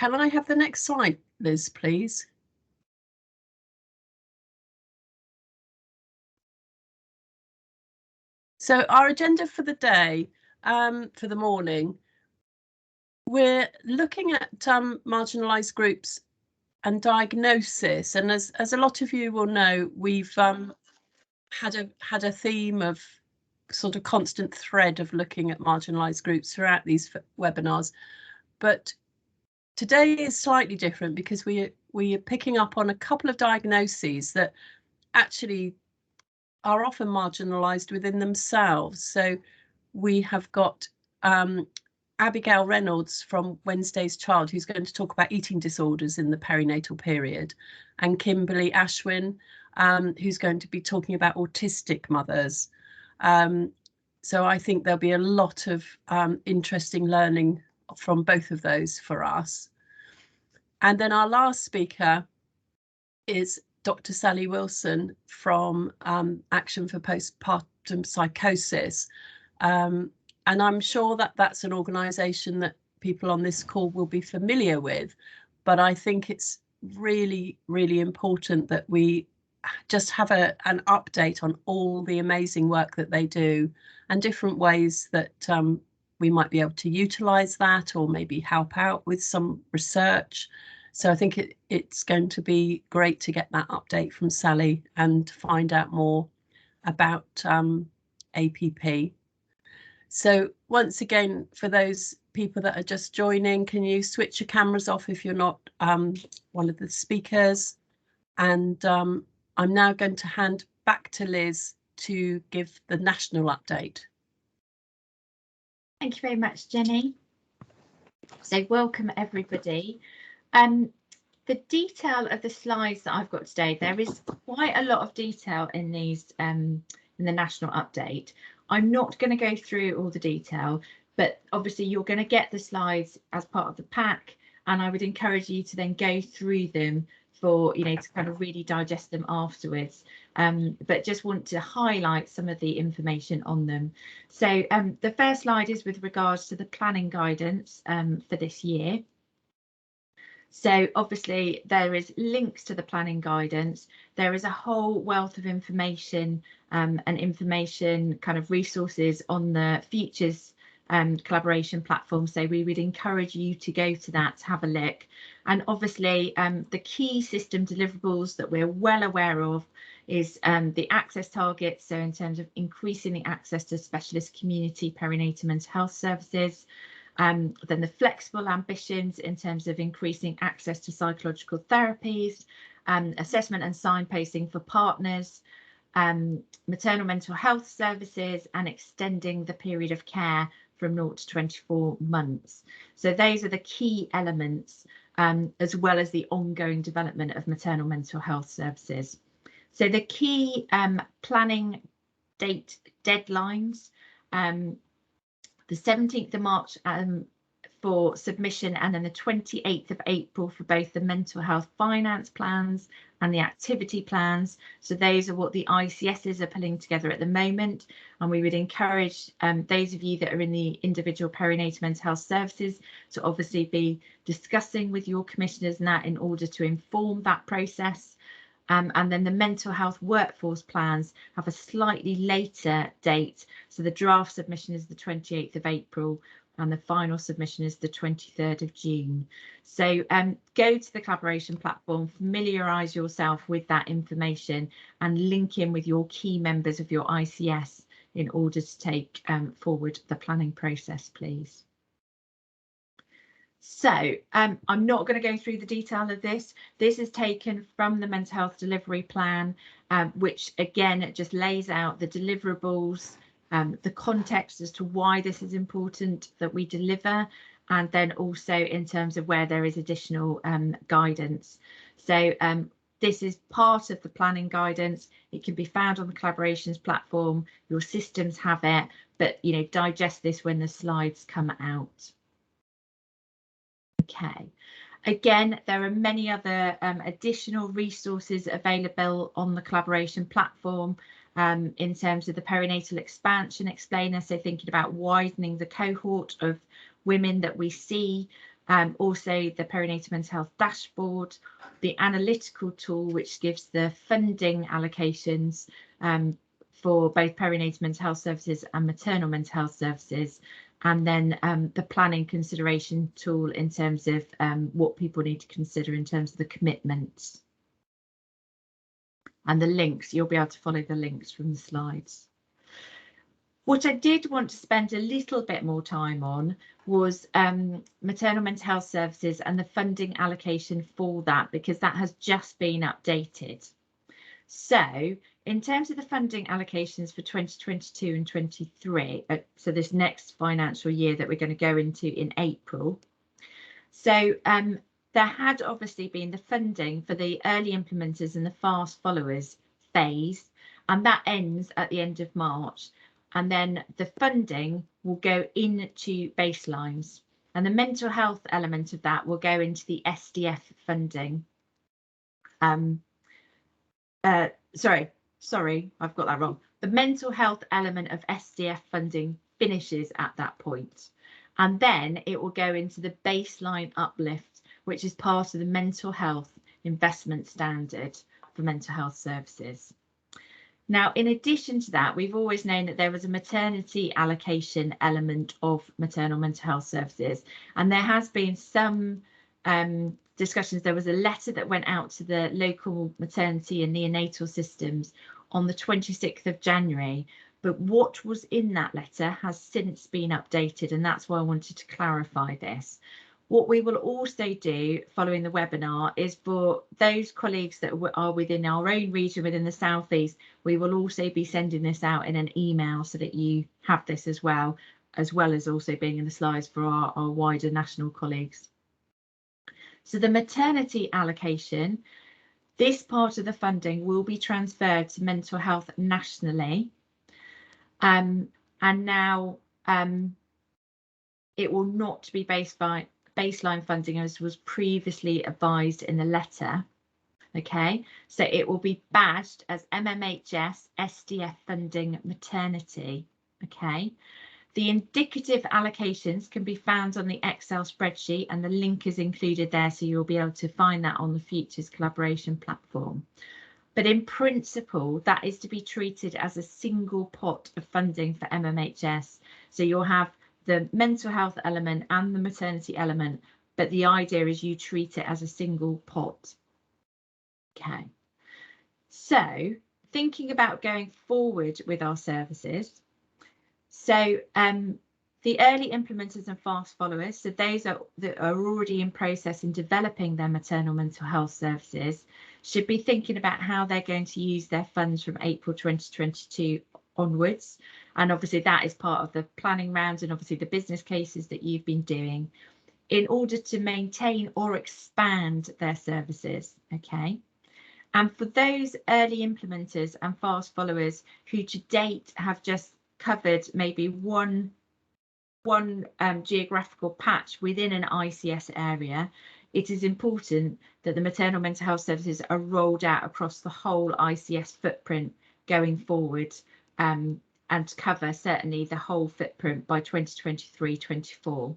can I have the next slide, Liz, please? So our agenda for the day, for the morning, we're looking at marginalised groups and diagnosis. And as a lot of you will know, we've had a theme of sort of constant thread of looking at marginalised groups throughout these webinars. But today is slightly different because we are picking up on a couple of diagnoses that actually are often marginalised within themselves. So we have got Abigail Reynolds from Wednesday's Child, who's going to talk about eating disorders in the perinatal period, and Kimberly Ashwin, who's going to be talking about autistic mothers. So I think there'll be a lot of interesting learning from both of those for us. And then our last speaker is Dr. Sally Wilson from Action for Postpartum Psychosis. And I'm sure that that's an organisation that people on this call will be familiar with, but I think it's really, really important that we just have an update on all the amazing work that they do and different ways that we might be able to utilise that or maybe help out with some research. So I think it's going to be great to get that update from Sally and find out more about APP. So once again, for those people that are just joining, can you switch your cameras off if you're not one of the speakers? And I'm now going to hand back to Liz to give the national update. Thank you very much, Jenny. So welcome everybody. The detail of the slides that I've got today, there is quite a lot of detail in these in the national update. I'm not going to go through all the detail, but obviously you're going to get the slides as part of the pack, and I would encourage you to then go through them for, you know, to kind of really digest them afterwards. But just want to highlight some of the information on them. So the first slide is with regards to the planning guidance for this year. So obviously there is links to the planning guidance. There is a whole wealth of information and information kind of resources on the Futures collaboration platform. So we would encourage you to go to that to have a look. And obviously the key system deliverables that we're well aware of is the access targets. So in terms of increasing the access to specialist community perinatal mental health services. Then the flexible ambitions in terms of increasing access to psychological therapies, assessment and signposting for partners, maternal mental health services, and extending the period of care from 0 to 24 months. So those are the key elements, as well as the ongoing development of maternal mental health services. So the key planning date deadlines, the 17th of March for submission, and then the 28th of April for both the mental health finance plans and the activity plans. So those are what the ICSs are pulling together at the moment, and we would encourage those of you that are in the individual perinatal mental health services to obviously be discussing with your commissioners and that in order to inform that process. And then the mental health workforce plans have a slightly later date. So the draft submission is the 28th of April and the final submission is the 23rd of June. So go to the collaboration platform, familiarise yourself with that information and link in with your key members of your ICS in order to take forward the planning process, please. So I'm not going to go through the detail of this. This is taken from the mental health delivery plan, which again just lays out the deliverables, the context as to why this is important that we deliver, and then also in terms of where there is additional guidance. So this is part of the planning guidance. It can be found on the collaborations platform. Your systems have it, but you know, digest this when the slides come out. Okay, again, there are many other additional resources available on the collaboration platform in terms of the perinatal expansion explainer, so thinking about widening the cohort of women that we see, Also the perinatal mental health dashboard, the analytical tool, which gives the funding allocations for both perinatal mental health services and maternal mental health services, and then the planning consideration tool in terms of what people need to consider in terms of the commitments. And the links, you'll be able to follow the links from the slides. What I did want to spend a little bit more time on was maternal mental health services and the funding allocation for that, because that has just been updated. So in terms of the funding allocations for 2022 and 23, so this next financial year that we're going to go into in April. So there had obviously been the funding for the early implementers and the fast followers phase, and that ends at the end of March. And then the funding will go into baselines, and the mental health element of that will go into the SDF funding. Sorry, I've got that wrong. The mental health element of SDF funding finishes at that point, and then it will go into the baseline uplift, which is part of the mental health investment standard for mental health services. Now, in addition to that, we've always known that there was a maternity allocation element of maternal mental health services, and there has been some discussions. There was a letter that went out to the local maternity and neonatal systems on the 26th of January, but what was in that letter has since been updated, and that's why I wanted to clarify this. What we will also do following the webinar is for those colleagues that are within our own region, within the South East, we will also be sending this out in an email so that you have this as well as also being in the slides for our wider national colleagues. So the maternity allocation, this part of the funding will be transferred to mental health nationally. And now it will not be based by baseline funding as was previously advised in the letter. Okay, so it will be badged as MMHS SDF funding maternity. Okay, the indicative allocations can be found on the Excel spreadsheet, and the link is included there, so you'll be able to find that on the Futures collaboration platform. But in principle, that is to be treated as a single pot of funding for MMHS. So you'll have the mental health element and the maternity element, but the idea is you treat it as a single pot. Okay, so thinking about going forward with our services, so the early implementers and fast followers, so those that are already in process in developing their maternal mental health services, should be thinking about how they're going to use their funds from April 2022 onwards. And obviously that is part of the planning rounds and obviously the business cases that you've been doing in order to maintain or expand their services. Okay, and for those early implementers and fast followers who to date have just covered maybe one geographical patch within an ICS area, it is important that the maternal mental health services are rolled out across the whole ICS footprint going forward, and cover certainly the whole footprint by 2023-24.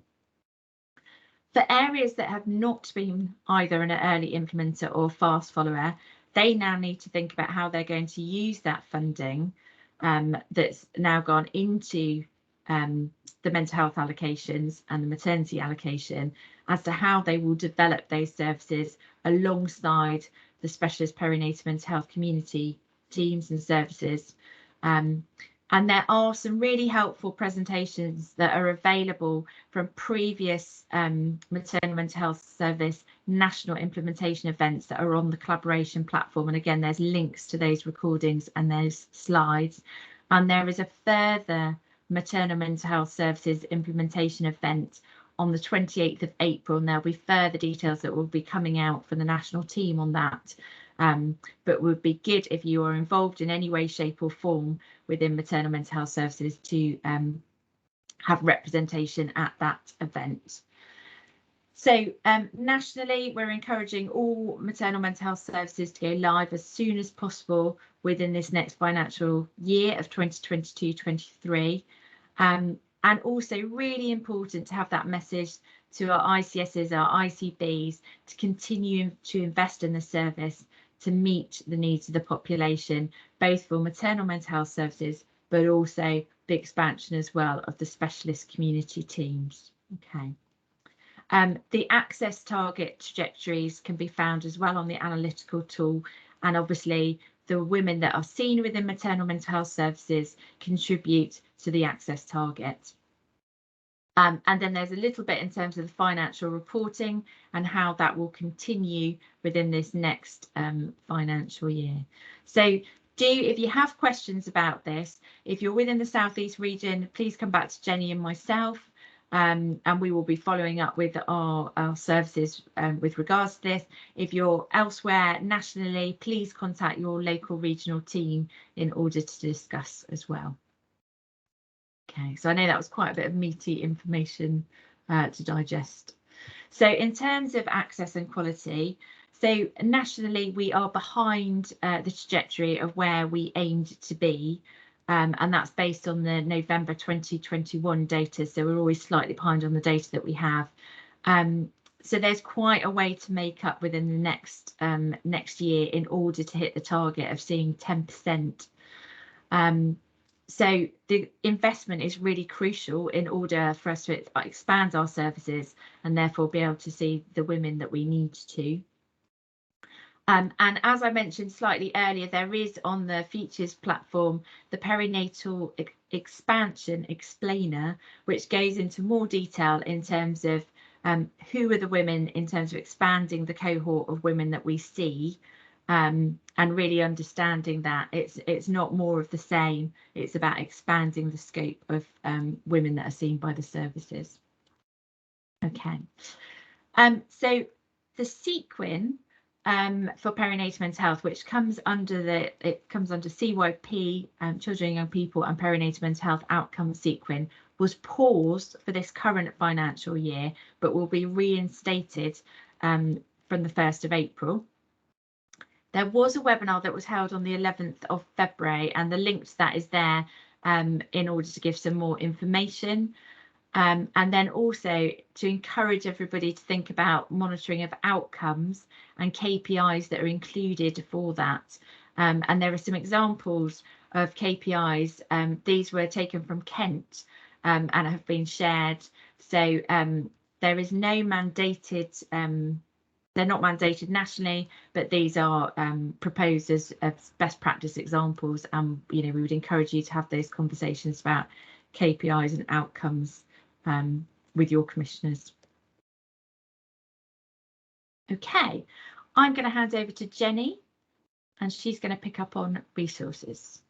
For areas that have not been either an early implementer or fast follower, they now need to think about how they're going to use that funding that's now gone into the mental health allocations and the maternity allocation, as to how they will develop those services alongside the specialist perinatal mental health community teams and services. And there are some really helpful presentations that are available from previous maternal mental health service national implementation events that are on the collaboration platform. And again, there's links to those recordings and those slides. And there is a further maternal mental health services implementation event on the 28th of April, and there'll be further details that will be coming out from the national team on that. But would be good if you are involved in any way, shape or form within maternal mental health services to have representation at that event. So nationally, we're encouraging all maternal mental health services to go live as soon as possible within this next financial year of 2022-23. And And also really important to have that message to our ICSs, our ICBs, to continue to invest in the service to meet the needs of the population, both for maternal mental health services, but also the expansion as well of the specialist community teams. Okay. The access target trajectories can be found as well on the analytical tool, and obviously the women that are seen within maternal mental health services contribute to the access target. And then there's a little bit in terms of the financial reporting and how that will continue within this next financial year. So if you have questions about this, if you're within the South East region, please come back to Jenny and myself, and we will be following up with our services with regards to this. If you're elsewhere nationally, please contact your local regional team in order to discuss as well. Okay, so I know that was quite a bit of meaty information to digest. So in terms of access and quality, so nationally we are behind the trajectory of where we aimed to be, and that's based on the November 2021 data. So we're always slightly behind on the data that we have. So there's quite a way to make up within the next year in order to hit the target of seeing 10%. So the investment is really crucial in order for us to expand our services and therefore be able to see the women that we need to. And as I mentioned slightly earlier, there is on the features platform the perinatal expansion explainer, which goes into more detail in terms of who are the women in terms of expanding the cohort of women that we see. And really understanding that it's not more of the same, it's about expanding the scope of women that are seen by the services. Okay, so the sequin for perinatal mental health, which comes under CYP, children and young people, and perinatal mental health outcome sequin, was paused for this current financial year, but will be reinstated from the 1st of April. There was a webinar that was held on the 11th of February, and the link to that is there in order to give some more information. And then also to encourage everybody to think about monitoring of outcomes and KPIs that are included for that. And there are some examples of KPIs. These were taken from Kent and have been shared. So there is no mandated, they're not mandated nationally, but these are proposed as best practice examples. We would encourage you to have those conversations about KPIs and outcomes with your commissioners. Okay, I'm going to hand over to Jenny, and she's going to pick up on resources.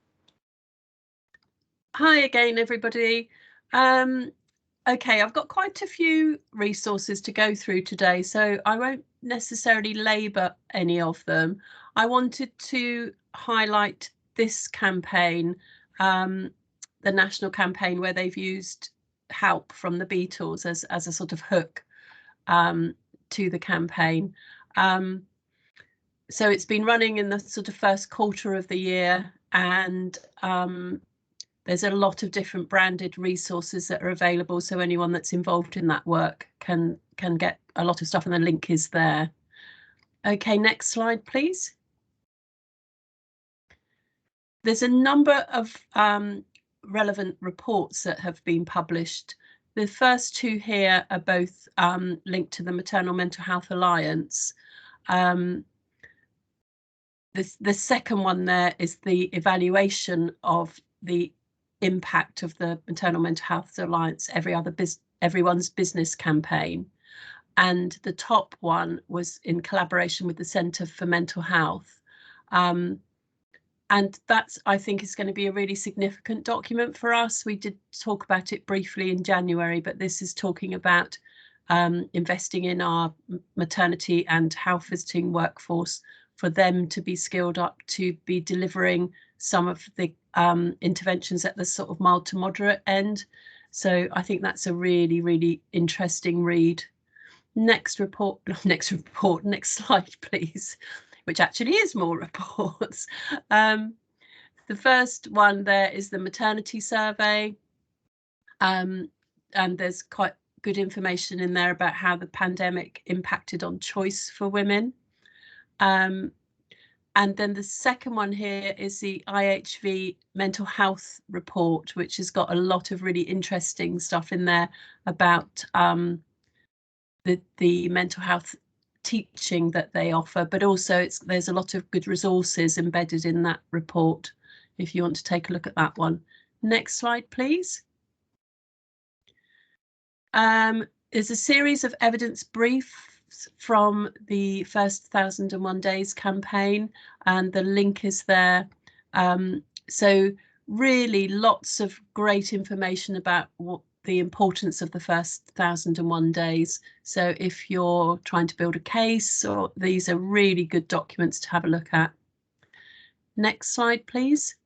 Hi again, everybody. Okay, I've got quite a few resources to go through today, so I won't necessarily labour any of them. I wanted to highlight this campaign, the national campaign, where they've used help from the Beatles as a sort of hook to the campaign. So it's been running in the sort of first quarter of the year, and there's a lot of different branded resources that are available, so anyone that's involved in that work can get a lot of stuff, and the link is there. Okay, next slide, please. There's a number of relevant reports that have been published. The first two here are both linked to the Maternal Mental Health Alliance. The second one there is the evaluation of the impact of the Maternal Mental Health Alliance Everyone's Business campaign, and the top one was in collaboration with the Centre for Mental Health, and that's, I think, is going to be a really significant document for us. We did talk about it briefly in January, but this is talking about investing in our maternity and health visiting workforce for them to be skilled up to be delivering some of the interventions at the sort of mild to moderate end. So I think that's a really, really interesting read. Next slide, please, which actually is more reports. The first one there is the Maternity Survey. and there's quite good information in there about how the pandemic impacted on choice for women. And then the second one here is the IHV mental health report, which has got a lot of really interesting stuff in there about the mental health teaching that they offer, but also there's a lot of good resources embedded in that report if you want to take a look at that one. Next slide, please. There's a series of evidence briefs from the first 1001 Days campaign, and the link is there. So really lots of great information about what the importance of the first 1001 days. So if you're trying to build a case, or these are really good documents to have a look at. Next slide, please.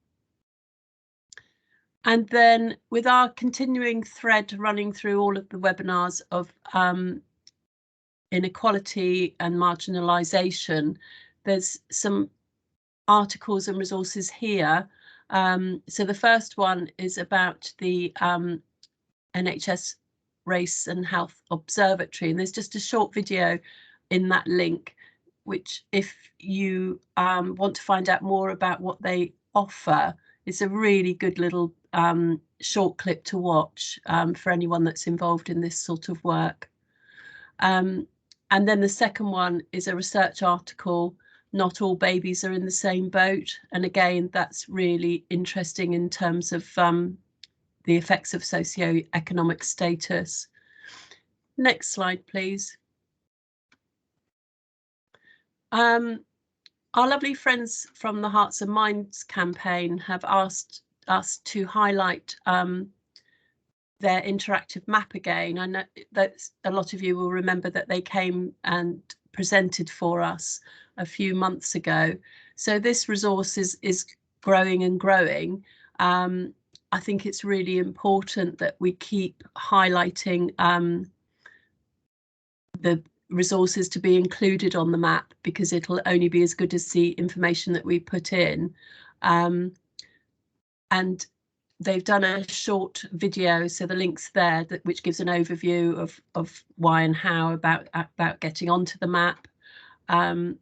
And then with our continuing thread running through all of the webinars of inequality and marginalisation, there's some articles and resources here. So the first one is about the NHS Race and Health Observatory, and there's just a short video in that link, which if you want to find out more about what they offer, it's a really good little short clip to watch for anyone that's involved in this sort of work. And then the second one is a research article, Not All Babies Are in the Same Boat. And again, that's really interesting in terms of the effects of socioeconomic status. Next slide, please. Our lovely friends from the Hearts and Minds campaign have asked us to highlight their interactive map again. I know that a lot of you will remember that they came and presented for us a few months ago. So this resource is growing and growing. I think it's really important that we keep highlighting the resources to be included on the map, because it'll only be as good as the information that we put in. And they've done a short video, so the link's there, which gives an overview of why and how about getting onto the map. And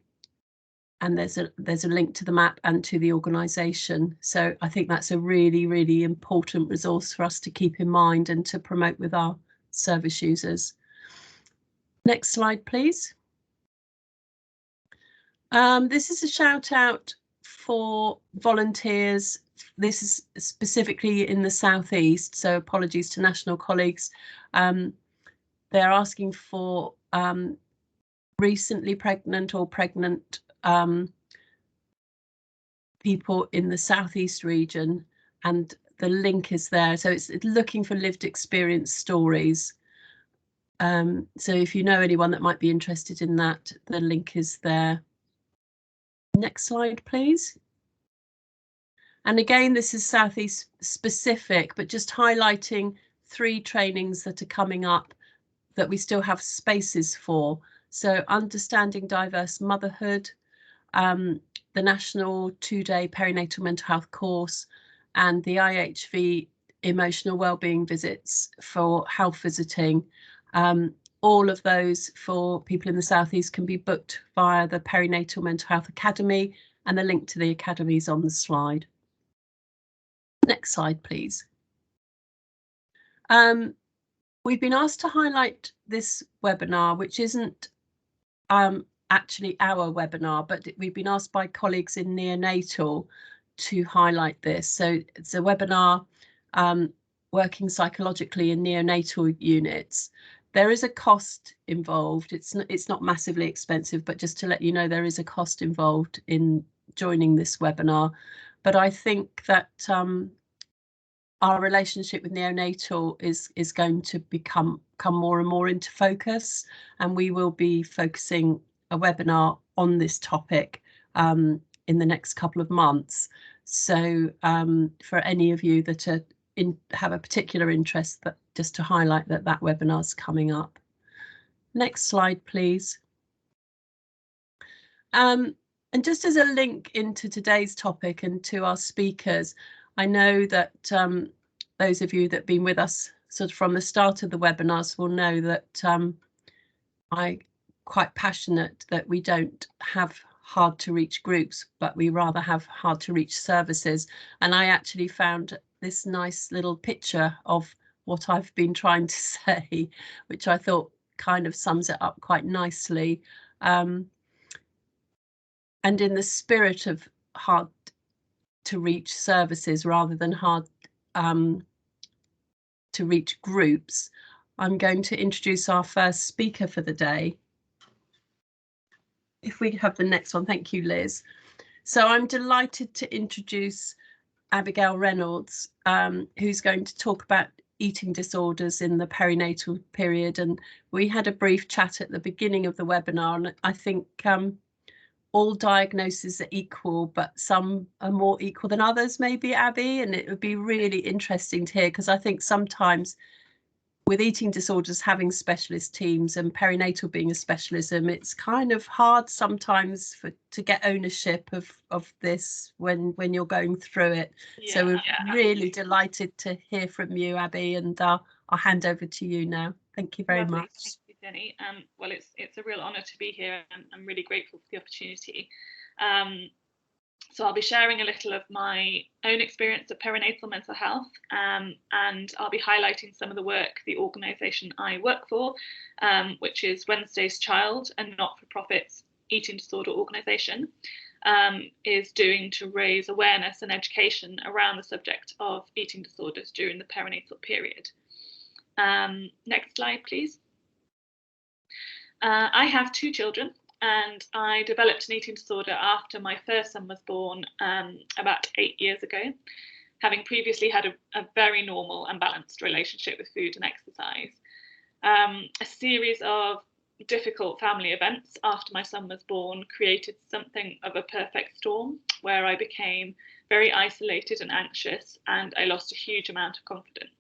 there's a link to the map and to the organisation. So I think that's a really, really important resource for us to keep in mind and to promote with our service users. Next slide, please. This is a shout out for volunteers. This is specifically in the southeast, so apologies to national colleagues. They're asking for recently pregnant or pregnant people in the southeast region, and the link is there. So it's looking for lived experience stories. So if you know anyone that might be interested in that, the link is there. Next slide, please. And again, this is Southeast specific, but just highlighting 3 trainings that are coming up that we still have spaces for. So Understanding Diverse Motherhood, the National 2-Day Perinatal Mental Health course, and the IHV Emotional Wellbeing Visits for health visiting. All of those for people in the Southeast can be booked via the Perinatal Mental Health Academy, and the link to the academy is on the slide. Next slide, please. We've been asked to highlight this webinar, which isn't actually our webinar, but we've been asked by colleagues in neonatal to highlight this. So it's a webinar working psychologically in neonatal units. There is a cost involved. It's not massively expensive, but just to let you know, there is a cost involved in joining this webinar. But I think that our relationship with neonatal is going to come more and more into focus, and we will be focusing a webinar on this topic in the next couple of months. So for any of you that are have a particular interest, that just to highlight that webinar is coming up. Next slide, please. And just as a link into today's topic and to our speakers, I know that those of you that have been with us sort of from the start of the webinars will know that I'm quite passionate that we don't have hard to reach groups, but we rather have hard to reach services. And I actually found this nice little picture of what I've been trying to say, which I thought kind of sums it up quite nicely. And in the spirit of hard to reach services rather than hard to reach groups, I'm going to introduce our first speaker for the day. If we have the next one, thank you, Liz. So I'm delighted to introduce Abigail Reynolds, who's going to talk about eating disorders in the perinatal period. And we had a brief chat at the beginning of the webinar, and I think all diagnoses are equal, but some are more equal than others, maybe, Abby, and it would be really interesting to hear, because I think sometimes with eating disorders having specialist teams and perinatal being a specialism, it's kind of hard sometimes to get ownership of this when you're going through it. Yeah, so we're really delighted to hear from you, Abby, and I'll hand over to you now. Thank you very much. Thank you, Jenny. Well, it's a real honour to be here, and I'm really grateful for the opportunity. So I'll be sharing a little of my own experience of perinatal mental health, and I'll be highlighting some of the work the organisation I work for, which is Wednesday's Child, a not-for-profit eating disorder organisation, is doing to raise awareness and education around the subject of eating disorders during the perinatal period. Next slide, please. I have 2 children, and I developed an eating disorder after my first son was born about 8 years ago, having previously had a very normal and balanced relationship with food and exercise. A series of difficult family events after my son was born created something of a perfect storm, where I became very isolated and anxious, and I lost a huge amount of confidence.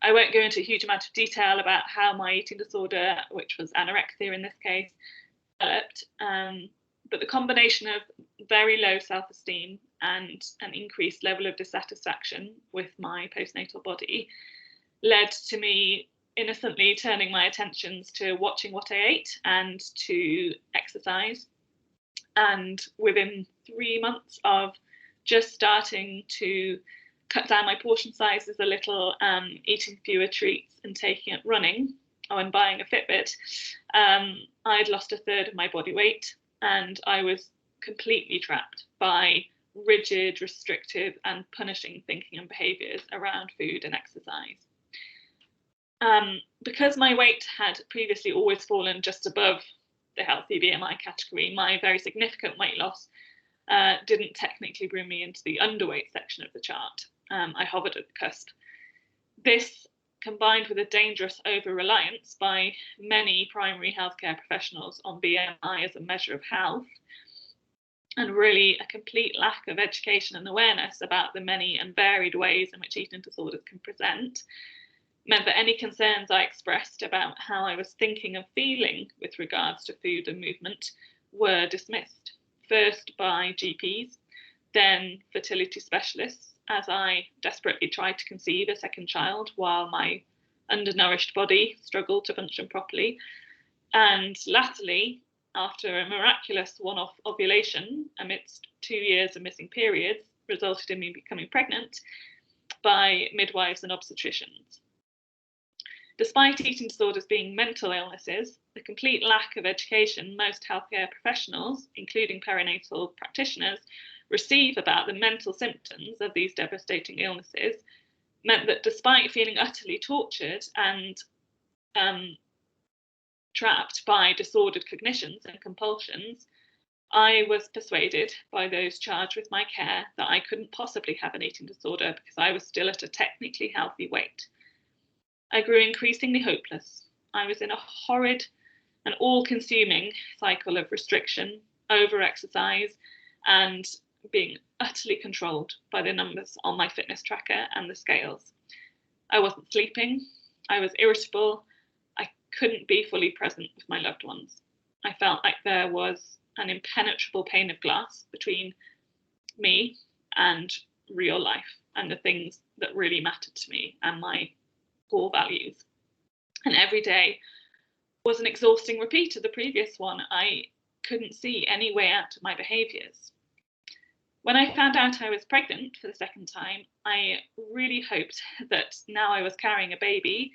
I won't go into a huge amount of detail about how my eating disorder, which was anorexia in this case, developed, but the combination of very low self-esteem and an increased level of dissatisfaction with my postnatal body led to me innocently turning my attentions to watching what I ate and to exercise. And within 3 months of just starting to cut down my portion sizes a little, eating fewer treats and taking up running, and buying a Fitbit, I'd lost 1/3 of my body weight, and I was completely trapped by rigid, restrictive and punishing thinking and behaviours around food and exercise. Because my weight had previously always fallen just above the healthy BMI category, my very significant weight loss didn't technically bring me into the underweight section of the chart. I hovered at the cusp. This, combined with a dangerous over-reliance by many primary healthcare professionals on BMI as a measure of health, and really a complete lack of education and awareness about the many and varied ways in which eating disorders can present, meant that any concerns I expressed about how I was thinking and feeling with regards to food and movement were dismissed, first by GPs, then fertility specialists, as I desperately tried to conceive a second child while my undernourished body struggled to function properly. And latterly, after a miraculous one-off ovulation amidst 2 years of missing periods, resulted in me becoming pregnant, by midwives and obstetricians. Despite eating disorders being mental illnesses, the complete lack of education most healthcare professionals, including perinatal practitioners, receive about the mental symptoms of these devastating illnesses meant that despite feeling utterly tortured and trapped by disordered cognitions and compulsions, I was persuaded by those charged with my care that I couldn't possibly have an eating disorder because I was still at a technically healthy weight. I grew increasingly hopeless. I was in a horrid and all-consuming cycle of restriction, over-exercise, and being utterly controlled by the numbers on my fitness tracker and the scales. I wasn't sleeping, I was irritable, I couldn't be fully present with my loved ones. I felt like there was an impenetrable pane of glass between me and real life and the things that really mattered to me and my core values. And every day was an exhausting repeat of the previous one. I couldn't see any way out of my behaviours. When I found out I was pregnant for the second time, I really hoped that now I was carrying a baby,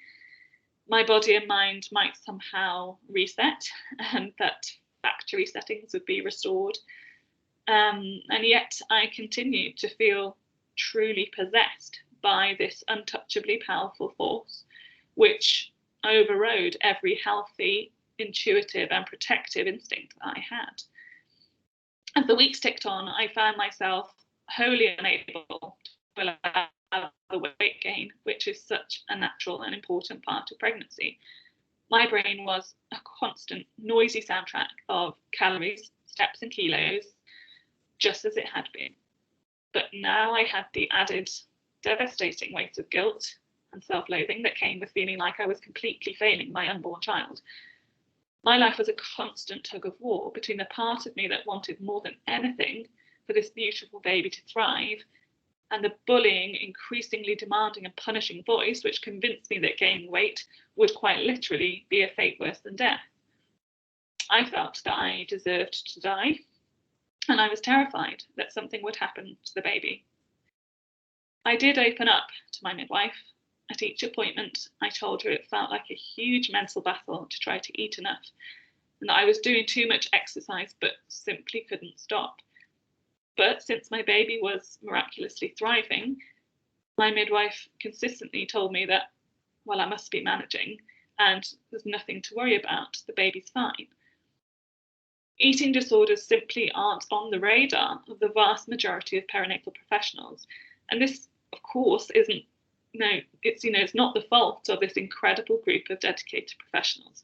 my body and mind might somehow reset and that factory settings would be restored. And yet I continued to feel truly possessed by this untouchably powerful force, which overrode every healthy, intuitive and protective instinct I had. As the weeks ticked on, I found myself wholly unable to allow the weight gain, which is such a natural and important part of pregnancy. My brain was a constant noisy soundtrack of calories, steps and kilos, just as it had been. But now I had the added devastating weight of guilt and self-loathing that came with feeling like I was completely failing my unborn child. My life was a constant tug of war between the part of me that wanted more than anything for this beautiful baby to thrive and the bullying, increasingly demanding and punishing voice which convinced me that gaining weight would quite literally be a fate worse than death. I felt that I deserved to die, and I was terrified that something would happen to the baby. I did open up to my midwife. At each appointment, I told her it felt like a huge mental battle to try to eat enough, and that I was doing too much exercise but simply couldn't stop. But since my baby was miraculously thriving, my midwife consistently told me that, well, I must be managing and there's nothing to worry about, the baby's fine. Eating disorders simply aren't on the radar of the vast majority of perinatal professionals, and this, of course, it's not the fault of this incredible group of dedicated professionals,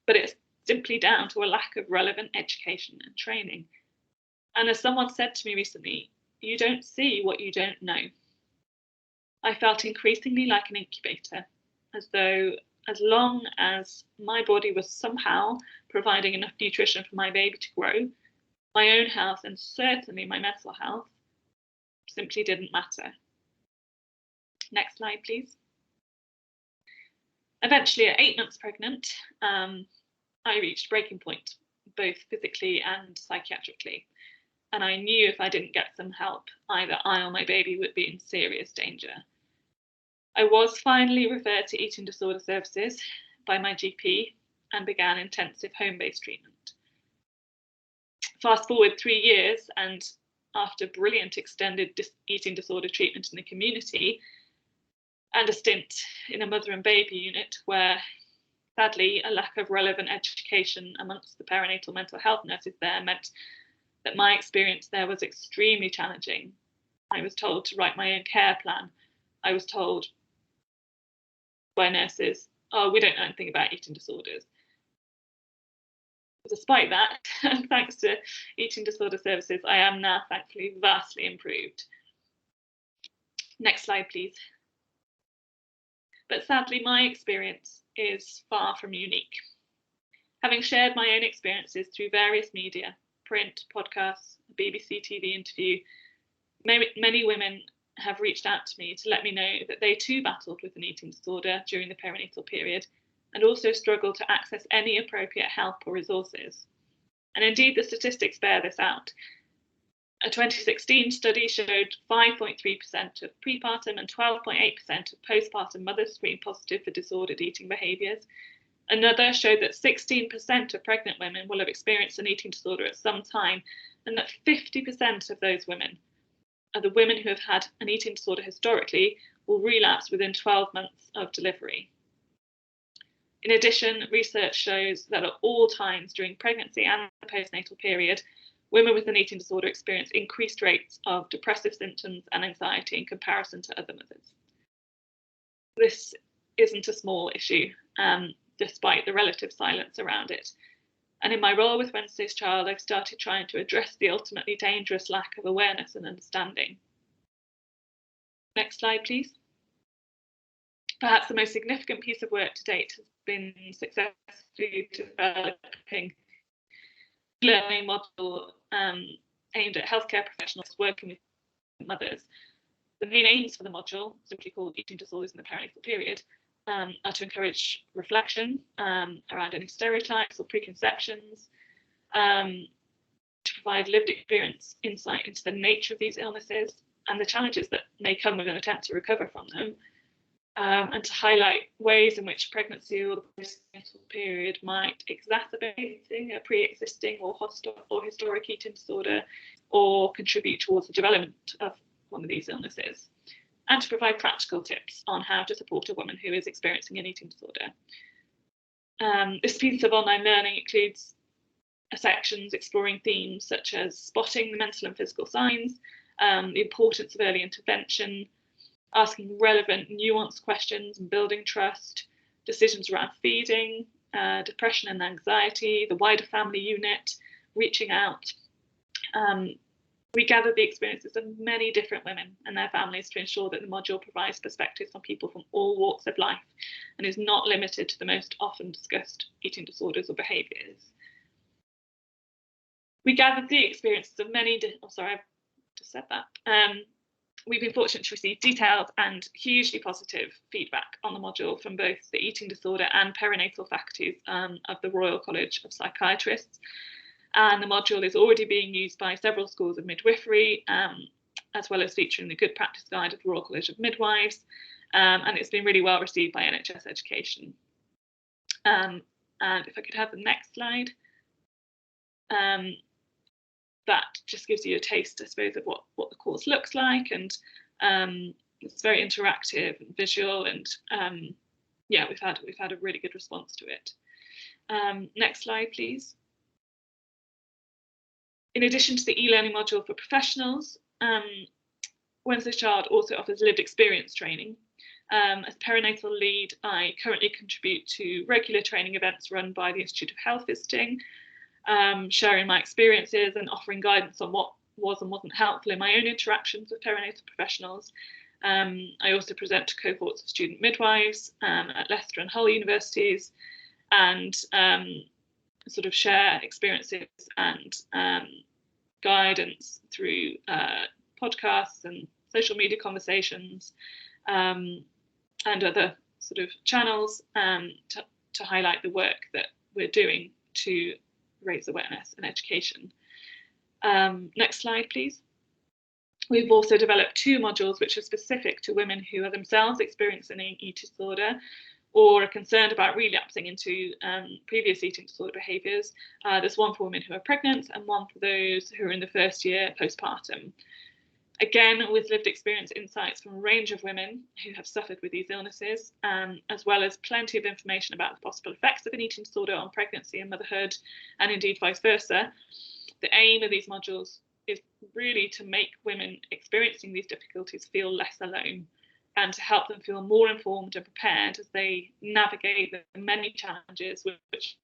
but it's simply down to a lack of relevant education and training. And as someone said to me recently, you don't see what you don't know. I felt increasingly like an incubator, as though as long as my body was somehow providing enough nutrition for my baby to grow, my own health and certainly my mental health simply didn't matter. Next slide, please. Eventually, at 8 months pregnant, I reached breaking point, both physically and psychiatrically. And I knew if I didn't get some help, either I or my baby would be in serious danger. I was finally referred to eating disorder services by my GP and began intensive home-based treatment. Fast forward 3 years, and after brilliant extended eating disorder treatment in the community and a stint in a mother and baby unit where, sadly, a lack of relevant education amongst the perinatal mental health nurses there meant that my experience there was extremely challenging. I was told to write my own care plan. I was told by nurses, oh, we don't know anything about eating disorders. Despite that, thanks to eating disorder services, I am now thankfully vastly improved. Next slide, please. But sadly, my experience is far from unique. Having shared my own experiences through various media, print, podcasts, a BBC TV interview, many women have reached out to me to let me know that they too battled with an eating disorder during the perinatal period and also struggle to access any appropriate help or resources. And indeed, the statistics bear this out. A 2016 study showed 5.3% of prepartum and 12.8% of postpartum mothers screened positive for disordered eating behaviours. Another showed that 16% of pregnant women will have experienced an eating disorder at some time, and that 50% of those women are the women who have had an eating disorder historically will relapse within 12 months of delivery. In addition, research shows that at all times during pregnancy and the postnatal period, women with an eating disorder experience increased rates of depressive symptoms and anxiety in comparison to other mothers. This isn't a small issue, despite the relative silence around it. And in my role with Wednesday's Child, I've started trying to address the ultimately dangerous lack of awareness and understanding. Next slide, please. Perhaps the most significant piece of work to date has been successfully developing a learning model aimed at healthcare professionals working with mothers. The main aims for the module, simply called Eating Disorders in the Perinatal Period, are to encourage reflection around any stereotypes or preconceptions, to provide lived experience insight into the nature of these illnesses and the challenges that may come with an attempt to recover from them, and to highlight ways in which pregnancy or the postnatal period might exacerbate a pre-existing or historic eating disorder, or contribute towards the development of one of these illnesses, and to provide practical tips on how to support a woman who is experiencing an eating disorder. This piece of online learning includes sections exploring themes such as spotting the mental and physical signs, the importance of early intervention, asking relevant, nuanced questions and building trust, decisions around feeding, depression and anxiety, the wider family unit, reaching out. We gathered the experiences of many different women and their families to ensure that the module provides perspectives on people from all walks of life and is not limited to the most often discussed eating disorders or behaviours. We gathered the experiences of many, we've been fortunate to receive detailed and hugely positive feedback on the module from both the eating disorder and perinatal faculties of the Royal College of Psychiatrists. And the module is already being used by several schools of midwifery, as well as featuring the Good Practice Guide of the Royal College of Midwives, and it's been really well received by NHS Education. And if I could have the next slide. That just gives you a taste, I suppose, of what the course looks like, and it's very interactive and visual, and yeah, we've had a really good response to it. Next slide, please. In addition to the e-learning module for professionals, Wednesday Child also offers lived experience training. As perinatal lead, I currently contribute to regular training events run by the Institute of Health Visiting, sharing my experiences and offering guidance on what was and wasn't helpful in my own interactions with perinatal professionals. I also present to cohorts of student midwives at Leicester and Hull universities, and sort of share experiences and guidance through podcasts and social media conversations and other sort of channels to highlight the work that we're doing to raise awareness and education. Next slide, please. We've also developed 2 modules which are specific to women who are themselves experiencing an eating disorder or are concerned about relapsing into previous eating disorder behaviours. There's one for women who are pregnant and one for those who are in the first year postpartum. Again, with lived experience insights from a range of women who have suffered with these illnesses, as well as plenty of information about the possible effects of an eating disorder on pregnancy and motherhood, and indeed vice versa. The aim of these modules is really to make women experiencing these difficulties feel less alone, and to help them feel more informed and prepared as they navigate the many challenges with which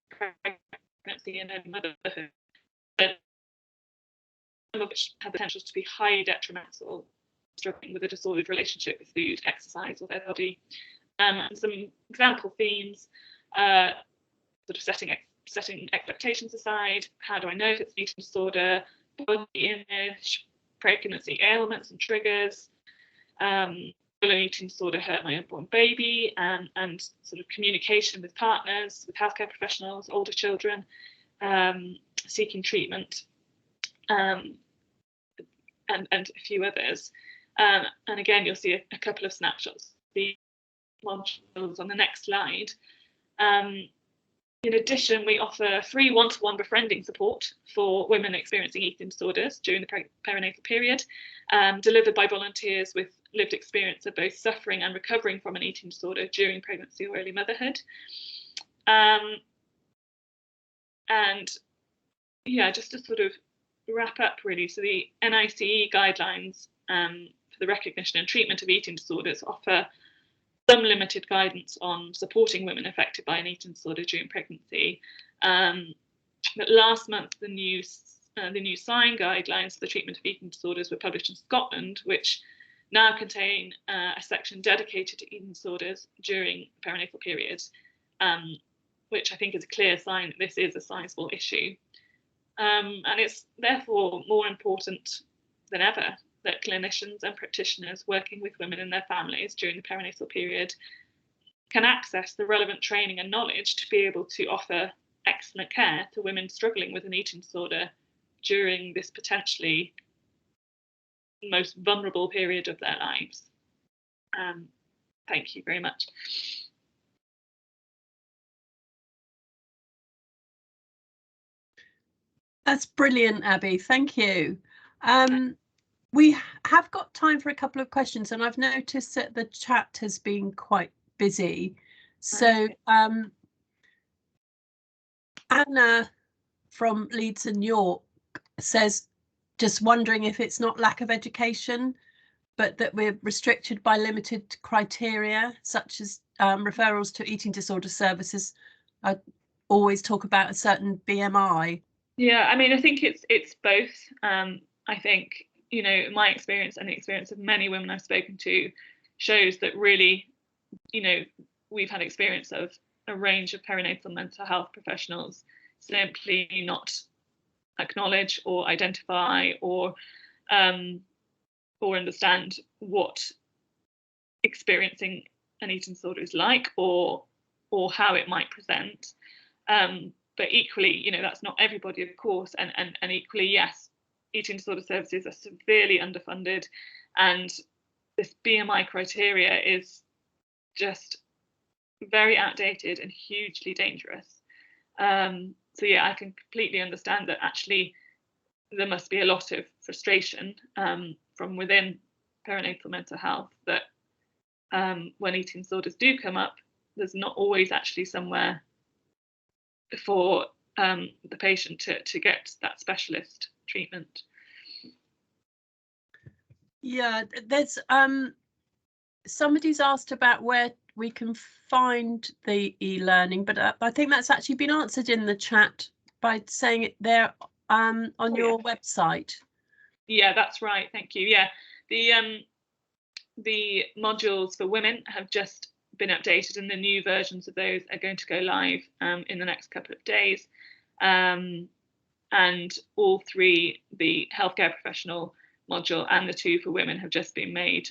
pregnancy and motherhood, some of which have the potential to be highly detrimental, struggling with a disordered relationship with food, exercise, or their body. And some example themes, sort of setting expectations aside. How do I know if it's an eating disorder? Body image, pregnancy ailments and triggers. Will an eating disorder hurt my unborn baby? And sort of communication with partners, with healthcare professionals, older children, seeking treatment. And a few others. And again, you'll see a couple of snapshots of the modules on the next slide. In addition, we offer free one-to-one befriending support for women experiencing eating disorders during the perinatal period, delivered by volunteers with lived experience of both suffering and recovering from an eating disorder during pregnancy or early motherhood. And yeah, just to sort of wrap up really, so the NICE guidelines for the recognition and treatment of eating disorders offer some limited guidance on supporting women affected by an eating disorder during pregnancy. But last month, the new SIGN guidelines for the treatment of eating disorders were published in Scotland, which now contain a section dedicated to eating disorders during the perinatal period, which I think is a clear sign that this is a sizable issue. And it's therefore more important than ever that clinicians and practitioners working with women and their families during the perinatal period can access the relevant training and knowledge to be able to offer excellent care to women struggling with an eating disorder during this potentially most vulnerable period of their lives. Thank you very much. That's brilliant, Abby. Thank you. We have got time for a couple of questions, and I've noticed that the chat has been quite busy. So Anna from Leeds and York says, just wondering if it's not lack of education, but that we're restricted by limited criteria, such as referrals to eating disorder services. I always talk about a certain BMI. Yeah, I mean, I think it's both. I think, you know, my experience and the experience of many women I've spoken to shows that really, you know, we've had experience of a range of perinatal mental health professionals simply not acknowledge or identify or understand what experiencing an eating disorder is like, or how it might present. But equally, you know, that's not everybody, of course, and equally, yes, eating disorder services are severely underfunded, and this BMI criteria is just very outdated and hugely dangerous. So yeah, I can completely understand that actually there must be a lot of frustration from within perinatal mental health that when eating disorders do come up, there's not always actually somewhere for the patient to get that specialist treatment. Yeah, there's somebody's asked about where we can find the e-learning, but I think that's actually been answered in the chat by saying it there on your website. Yeah, that's right. Thank you. Yeah, the modules for women have just been updated, and the new versions of those are going to go live in the next couple of days. And all three, the healthcare professional module and the two for women, have just been made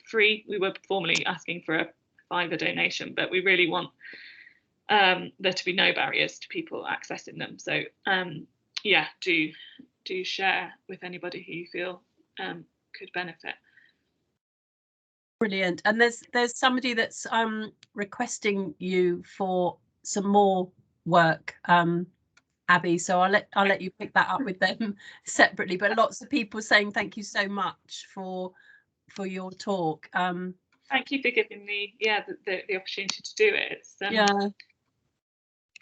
free. We were formerly asking for a £5 donation, but we really want there to be no barriers to people accessing them. So yeah, do share with anybody who you feel could benefit. Brilliant. And there's somebody that's requesting you for some more work, Abby, so I'll let you pick that up with them separately, but lots of people saying thank you so much for your talk. Thank you for giving me the opportunity to do it.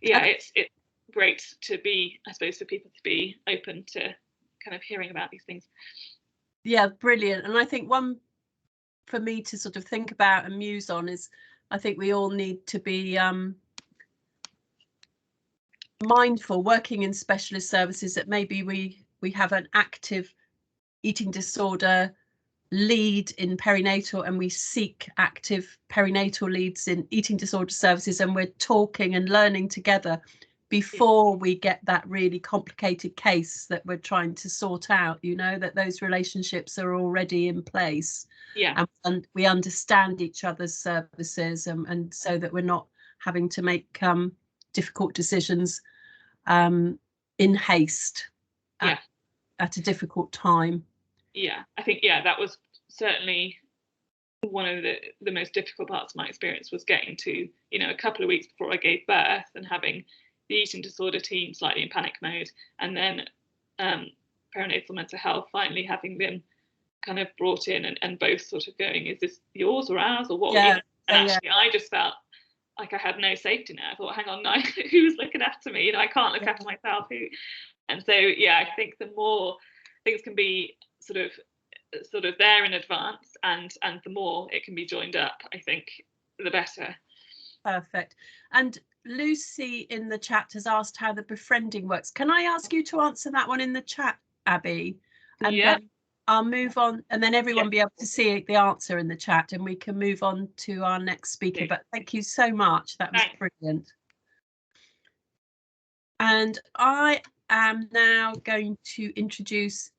It's it's great to be, I suppose, for people to be open to kind of hearing about these things. Yeah, brilliant. And I think one for me to sort of think about and muse on is, I think we all need to be mindful working in specialist services that maybe we have an active eating disorder lead in perinatal, and we seek active perinatal leads in eating disorder services, and we're talking and learning together before we get that really complicated case that we're trying to sort out, you know, that those relationships are already in place. Yeah. And we understand each other's services, and so that we're not having to make difficult decisions in haste at a difficult time. Yeah, I think, yeah, that was certainly one of the most difficult parts of my experience, was getting to, you know, a couple of weeks before I gave birth and having the eating disorder team slightly in panic mode, and then perinatal mental health finally having them kind of brought in and both sort of going, is this yours or ours or what? Yeah. You know? And actually I just felt like I had no safety net. I thought, hang on, no, who's looking after me? You know, I can't look after myself. And so, yeah, I think the more things can be sort of there in advance, and the more it can be joined up, I think the better. Perfect. And Lucy in the chat has asked how the befriending works. Can I ask you to answer that one in the chat, Abby? And then I'll move on, and then everyone be able to see the answer in the chat, and we can move on to our next speaker. But thank you so much. That was brilliant. And I am now going to introduce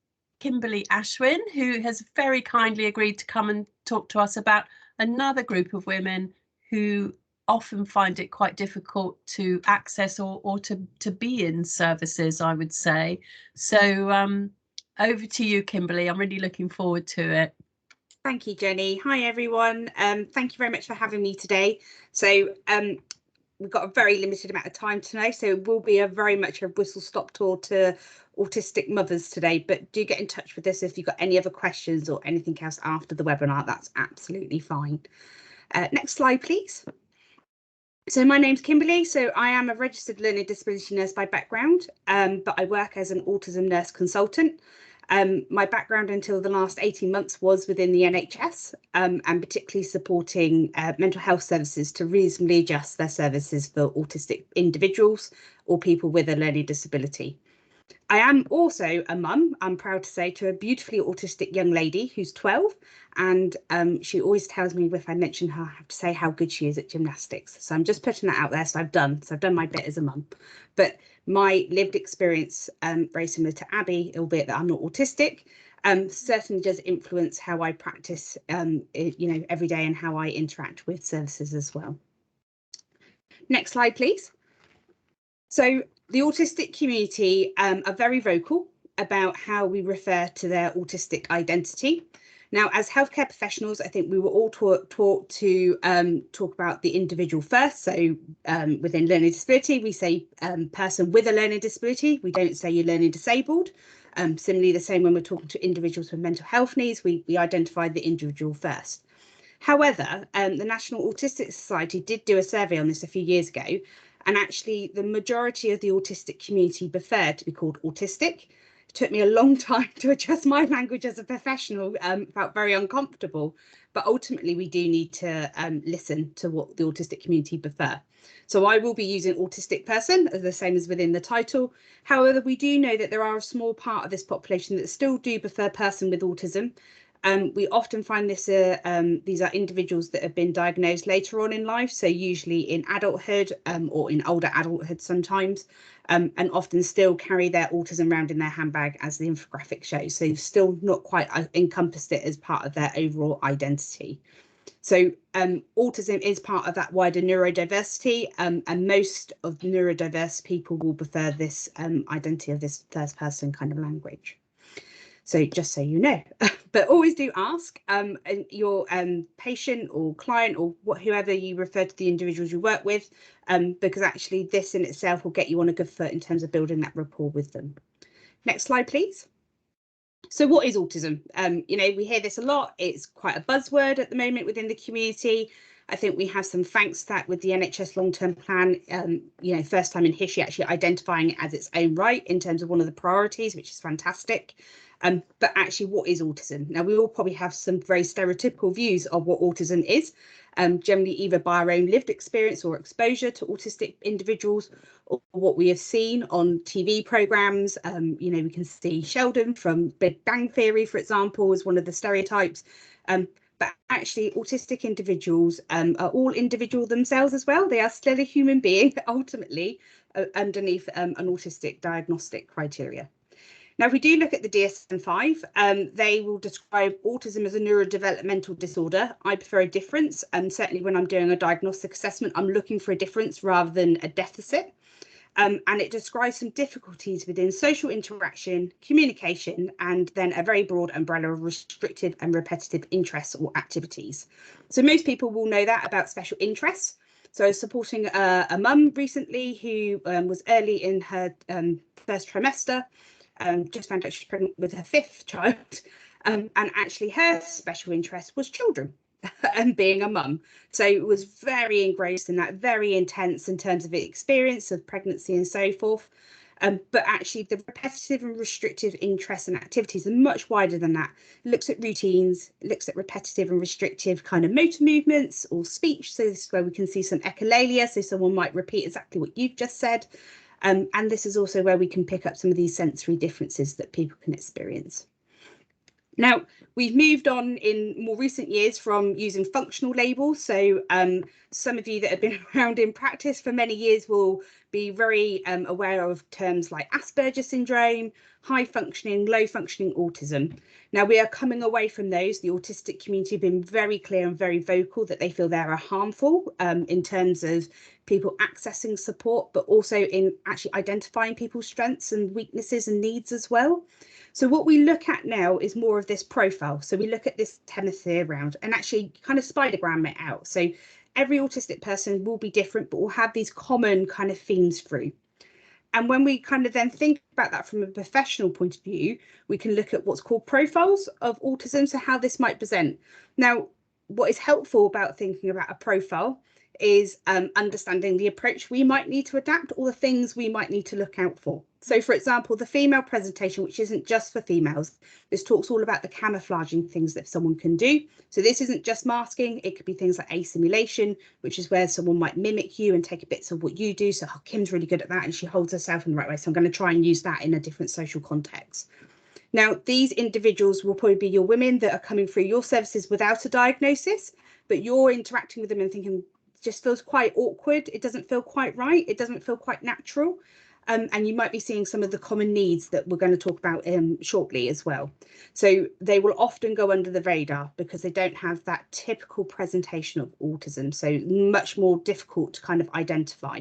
Kimberly Ashwin, who has very kindly agreed to come and talk to us about another group of women who often find it quite difficult to access or to be in services, I would say. So over to you, Kimberly. I'm really looking forward to it. Thank you, Jenny. Hi, everyone. Thank you very much for having me today. So we've got a very limited amount of time tonight, so it will be very much a whistle-stop tour to autistic mothers today, but do get in touch with us if you've got any other questions or anything else after the webinar. That's absolutely fine. Next slide, please. So my name's Kimberly. So I am a registered learning disability nurse by background, but I work as an autism nurse consultant. My background until the last 18 months was within the NHS, and particularly supporting mental health services to reasonably adjust their services for autistic individuals or people with a learning disability. I am also a mum, I'm proud to say, to a beautifully autistic young lady who's 12, and she always tells me if I mention her, I have to say how good she is at gymnastics. So I'm just putting that out there. So I've done my bit as a mum. But my lived experience, very similar to Abby, albeit that I'm not autistic, certainly does influence how I practice, every day, and how I interact with services as well. Next slide, please. So the autistic community are very vocal about how we refer to their autistic identity. Now, as healthcare professionals, I think we were all taught to talk about the individual first. So within learning disability, we say person with a learning disability. We don't say you're learning disabled. Similarly, the same when we're talking to individuals with mental health needs, we identify the individual first. However, the National Autistic Society did do a survey on this a few years ago, and actually the majority of the autistic community preferred to be called autistic. It took me a long time to adjust my language as a professional, felt very uncomfortable, but ultimately we do need to listen to what the autistic community prefer. So I will be using autistic person as the same as within the title. However, we do know that there are a small part of this population that still do prefer person with autism. We often find this these are individuals that have been diagnosed later on in life, so usually in adulthood or in older adulthood sometimes, and often still carry their autism around in their handbag, as the infographic shows, so still not quite encompassed it as part of their overall identity. So autism is part of that wider neurodiversity, and most of the neurodiverse people will prefer this identity of this first person kind of language. So just so you know, but always do ask your patient or client or whoever you refer to the individuals you work with, because actually this in itself will get you on a good foot in terms of building that rapport with them. Next slide, please. So what is autism? We hear this a lot. It's quite a buzzword at the moment within the community. I think we have some thanks to that with the NHS long-term plan, first time in history actually identifying it as its own right in terms of one of the priorities, which is fantastic. But actually, what is autism? Now, we all probably have some very stereotypical views of what autism is, generally either by our own lived experience or exposure to autistic individuals, or what we have seen on TV programmes. We can see Sheldon from Big Bang Theory, for example, as one of the stereotypes. But actually, autistic individuals are all individual themselves as well. They are still a human being, ultimately, underneath an autistic diagnostic criteria. Now, if we do look at the DSM-5, they will describe autism as a neurodevelopmental disorder. I prefer a difference, and certainly when I'm doing a diagnostic assessment, I'm looking for a difference rather than a deficit. And it describes some difficulties within social interaction, communication, and then a very broad umbrella of restrictive and repetitive interests or activities. So most people will know that about special interests. So I was supporting a mum recently who was early in her first trimester. Just found out she's pregnant with her 5th child, and actually her special interest was children and being a mum. So it was very engrossed in that, very intense in terms of experience of pregnancy and so forth. But actually the repetitive and restrictive interests and activities are much wider than that. It looks at routines, it looks at repetitive and restrictive kind of motor movements or speech. So this is where we can see some echolalia. So someone might repeat exactly what you've just said. And this is also where we can pick up some of these sensory differences that people can experience. Now, we've moved on in more recent years from using functional labels. So some of you that have been around in practice for many years will be very aware of terms like Asperger's syndrome, high functioning, low functioning autism. Now, we are coming away from those. The autistic community have been very clear and very vocal that they feel they are harmful in terms of people accessing support, but also in actually identifying people's strengths and weaknesses and needs as well. So what we look at now is more of this profile. So we look at this hemisphere round and actually kind of spidergram it out. So every autistic person will be different, but will have these common kind of themes through. And when we kind of then think about that from a professional point of view, we can look at what's called profiles of autism. So how this might present. Now, what is helpful about thinking about a profile is understanding the approach we might need to adapt or the things we might need to look out for. So, for example, the female presentation, which isn't just for females, this talks all about the camouflaging things that someone can do. So this isn't just masking, it could be things like assimilation, which is where someone might mimic you and take bits of what you do. So Kim's really good at that and she holds herself in the right way. So I'm going to try and use that in a different social context. Now, these individuals will probably be your women that are coming through your services without a diagnosis, but you're interacting with them and thinking, just feels quite awkward. It doesn't feel quite right. It doesn't feel quite natural. And you might be seeing some of the common needs that we're going to talk about shortly as well. So they will often go under the radar because they don't have that typical presentation of autism. So much more difficult to kind of identify.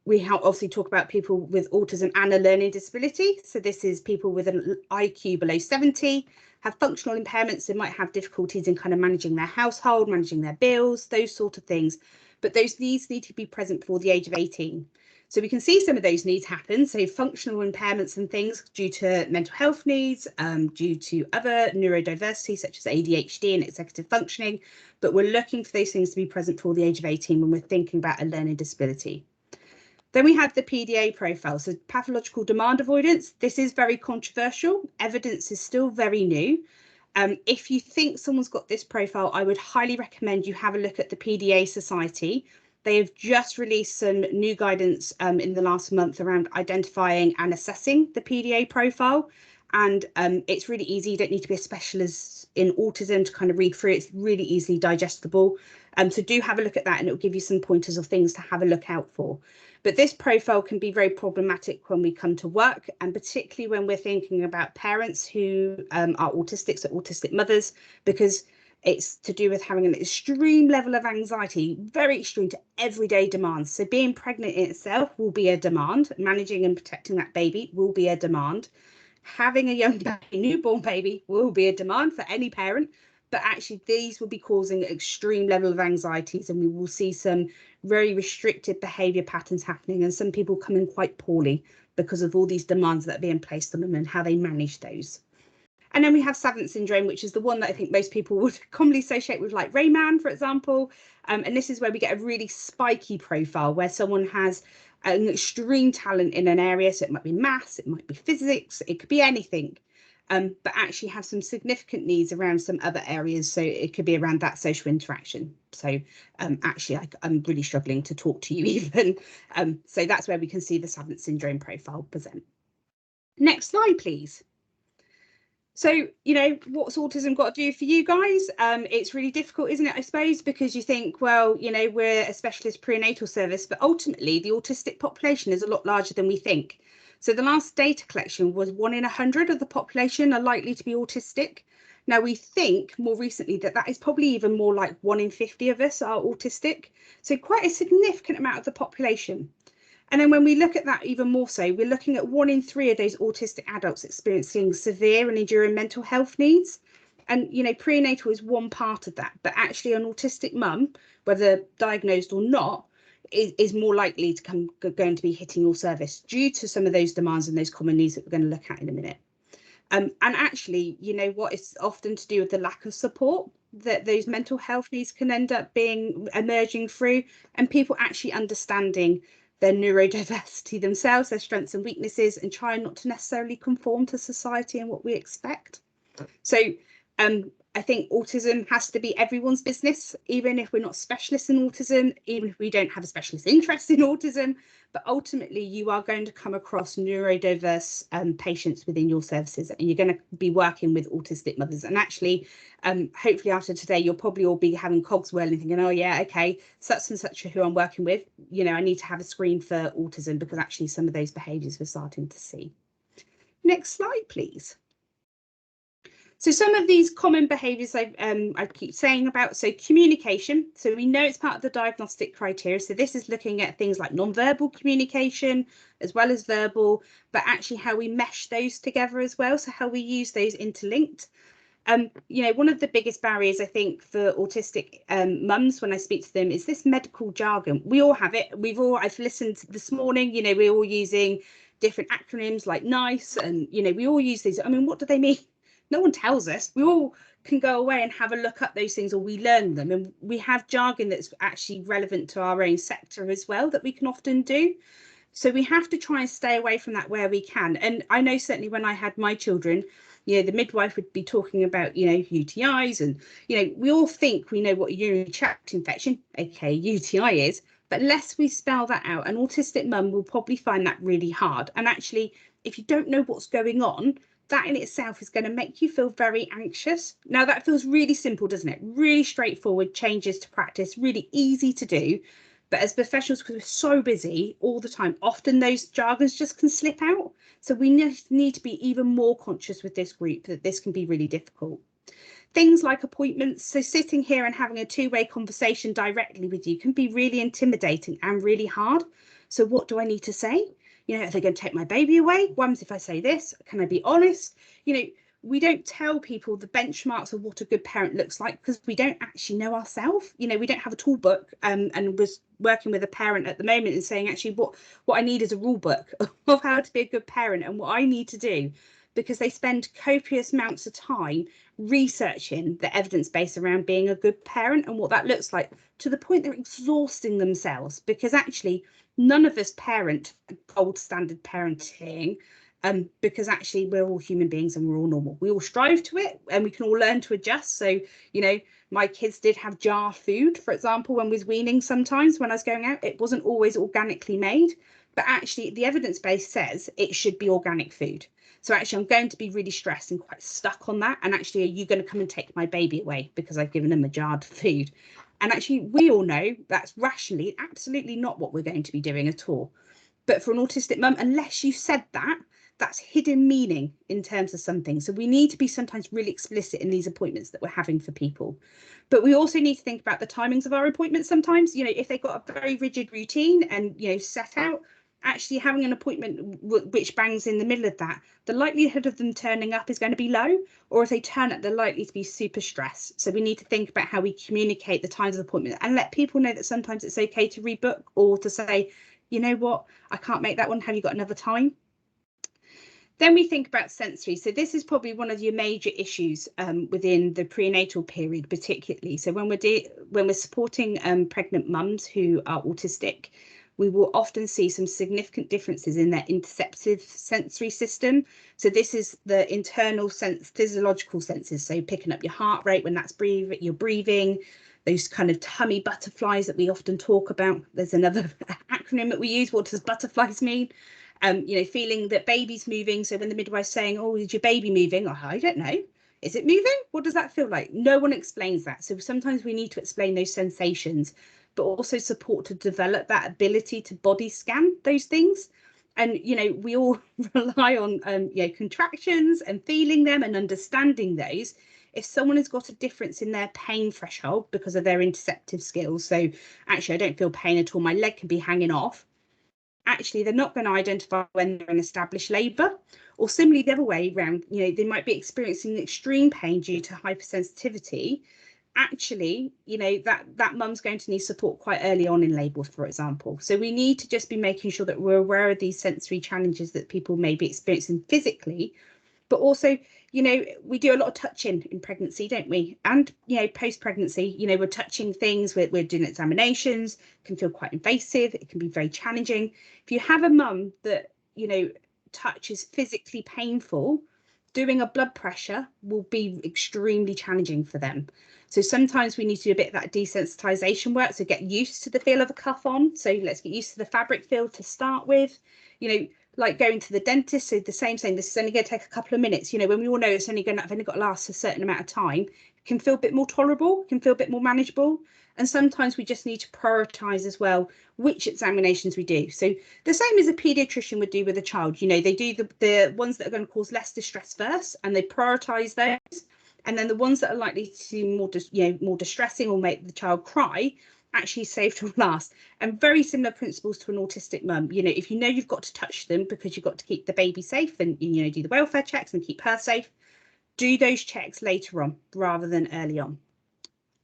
We obviously talk about people with autism and a learning disability. So this is people with an IQ below 70, have functional impairments. They might have difficulties in kind of managing their household, managing their bills, those sort of things. But those needs need to be present before the age of 18. So we can see some of those needs happen. So functional impairments and things due to mental health needs, due to other neurodiversity, such as ADHD and executive functioning. But we're looking for those things to be present before the age of 18 when we're thinking about a learning disability. Then we have the Pda Profile, so pathological demand avoidance. This is very controversial. Evidence is still very new. If you think someone's got this profile, I would highly recommend you have a look at the PDA Society. They have just released some new guidance in the last month around identifying and assessing the PDA profile. And it's really easy. You don't need to be a specialist in autism to kind of read through it. It's really easily digestible. So do have a look at that and it will give you some pointers of things to have a look out for. But this profile can be very problematic when we come to work, and particularly when we're thinking about parents who are autistic, so autistic mothers, because it's to do with having an extreme level of anxiety, very extreme to everyday demands. So being pregnant in itself will be a demand. Managing and protecting that baby will be a demand. Having a young baby, newborn baby will be a demand for any parent. But actually these will be causing extreme level of anxieties, and we will see some very restricted behaviour patterns happening and some people coming quite poorly because of all these demands that are being placed on them and how they manage those. And then we have Savant syndrome, which is the one that I think most people would commonly associate with, like Rayman, for example. And this is where we get a really spiky profile where someone has an extreme talent in an area. So it might be maths, it might be physics, it could be anything. But actually have some significant needs around some other areas. So it could be around that social interaction. So actually, I'm really struggling to talk to you even. So that's where we can see the Savant syndrome profile present. Next slide, please. So, you know, what's autism got to do for you guys? It's really difficult, isn't it, I suppose, because you think, well, you know, we're a specialist perinatal service, but ultimately the autistic population is a lot larger than we think. So the last data collection was 1 in 100 of the population are likely to be autistic. Now we think more recently that that is probably even more like 1 in 50 of us are autistic. So quite a significant amount of the population. And then when we look at that even more so, we're looking at 1 in 3 of those autistic adults experiencing severe and enduring mental health needs. And, you know, prenatal is one part of that, but actually an autistic mum, whether diagnosed or not, is more likely to going to be hitting your service due to some of those demands and those common needs that we're going to look at in a minute. And actually, you know what, it's often to do with the lack of support that those mental health needs can end up being emerging through, and people actually understanding their neurodiversity themselves, their strengths and weaknesses, and trying not to necessarily conform to society and what we expect. So I think autism has to be everyone's business, even if we're not specialists in autism, even if we don't have a specialist interest in autism. But ultimately, you are going to come across neurodiverse patients within your services, and you're going to be working with autistic mothers. And actually, hopefully after today, you'll probably all be having cogs whirling, thinking, oh yeah, okay, such and such who I'm working with, you know, I need to have a screen for autism, because actually some of those behaviours we're starting to see. Next slide, please. So some of these common behaviours I keep saying about, so communication. So we know it's part of the diagnostic criteria. So this is looking at things like non-verbal communication as well as verbal, but actually how we mesh those together as well. So how we use those interlinked. You know, one of the biggest barriers, I think, for autistic mums when I speak to them is this medical jargon. We all have it. I've listened this morning, you know, we're all using different acronyms like NICE, and, you know, we all use these. I mean, what do they mean? No one tells us. We all can go away and have a look up those things, or we learn them, and we have jargon that's actually relevant to our own sector as well that we can often do. So we have to try and stay away from that where we can. And I know certainly when I had my children, you know, the midwife would be talking about, you know, UTIs, and, you know, we all think we know what a urinary tract infection, aka UTI, is, but unless we spell that out, an autistic mum will probably find that really hard. And actually, if you don't know what's going on, that in itself is going to make you feel very anxious. Now, that feels really simple, doesn't it? Really straightforward changes to practice, really easy to do. But as professionals, because we're so busy all the time, often those jargons just can slip out. So we need to be even more conscious with this group that this can be really difficult. Things like appointments. So sitting here and having a two-way conversation directly with you can be really intimidating and really hard. So what do I need to say? You know, are they going to take my baby away? What if I say this? Can I be honest? You know, we don't tell people the benchmarks of what a good parent looks like because we don't actually know ourselves. You know, we don't have a tool book, and was working with a parent at the moment and saying, actually, what I need is a rule book of how to be a good parent and what I need to do, because they spend copious amounts of time researching the evidence base around being a good parent and what that looks like, to the point they're exhausting themselves, because actually none of us parent gold standard parenting, because actually we're all human beings and we're all normal. We all strive to it and we can all learn to adjust. So, you know, my kids did have jar food, for example, when we was weaning sometimes when I was going out. It wasn't always organically made, but actually the evidence base says it should be organic food. So actually I'm going to be really stressed and quite stuck on that. And actually, are you going to come and take my baby away because I've given them a jarred food? And actually, we all know that's rationally absolutely not what we're going to be doing at all. But for an autistic mum, unless you said that, that's hidden meaning in terms of something. So we need to be sometimes really explicit in these appointments that we're having for people. But we also need to think about the timings of our appointments sometimes. You know, if they've got a very rigid routine and, you know, set out, actually having an appointment which bangs in the middle of that, the likelihood of them turning up is going to be low, or if they turn up, they're likely to be super stressed. So we need to think about how we communicate the times of appointment and let people know that sometimes it's okay to rebook, or to say, you know what, I can't make that one, have you got another time? Then we think about sensory. So this is probably one of your major issues within the prenatal period, particularly. So when we're supporting pregnant mums who are autistic, we will often see some significant differences in their interoceptive sensory system. So this is the internal physiological senses. So picking up your heart rate when that's you're breathing, those kind of tummy butterflies that we often talk about. There's another acronym that we use. What does butterflies mean? You know, feeling that baby's moving. So when the midwife's saying, oh, is your baby moving? Oh, I don't know. Is it moving? What does that feel like? No one explains that. So sometimes we need to explain those sensations, but also support to develop that ability to body scan those things. And, you know, we all rely on, you know, contractions and feeling them and understanding those. If someone has got a difference in their pain threshold because of their interoceptive skills, so actually I don't feel pain at all, my leg can be hanging off, actually they're not going to identify when they're in established labour. Or similarly the other way around, you know, they might be experiencing extreme pain due to hypersensitivity. Actually, you know, that mum's going to need support quite early on in labour, for example. So we need to just be making sure that we're aware of these sensory challenges that people may be experiencing physically, but also, you know, we do a lot of touching in pregnancy, don't we? And, you know, post-pregnancy, you know, we're touching things, we're doing examinations, can feel quite invasive, it can be very challenging. If you have a mum that, you know, touch is physically painful, doing a blood pressure will be extremely challenging for them. So sometimes we need to do a bit of that desensitization work, so get used to the feel of a cuff on. So let's get used to the fabric feel to start with, you know, like going to the dentist. So the same thing, this is only going to take a couple of minutes, you know, when we all know it's only got to last a certain amount of time, it can feel a bit more tolerable, can feel a bit more manageable. And sometimes we just need to prioritize as well which examinations we do. So the same as a pediatrician would do with a child, you know, they do the ones that are going to cause less distress first, and they prioritize those. And then the ones that are likely to be more distressing or make the child cry actually save till last. And very similar principles to an autistic mum. You know, if you know you've got to touch them because you've got to keep the baby safe and, you know, do the welfare checks and keep her safe, do those checks later on rather than early on.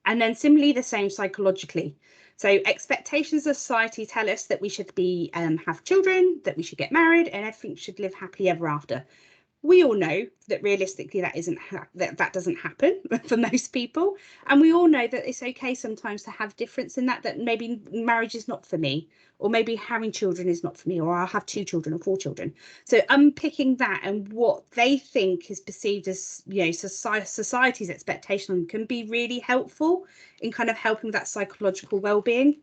And then similarly, the same psychologically. So expectations of society tell us that we should be have children, that we should get married, and everything should live happily ever after. We all know that realistically that doesn't happen for most people, and we all know that it's okay sometimes to have difference in that maybe marriage is not for me, or maybe having children is not for me, or I'll have 2 children or 4 children. So unpicking that and what they think is perceived as, you know, society's expectation on them can be really helpful in kind of helping that psychological well-being.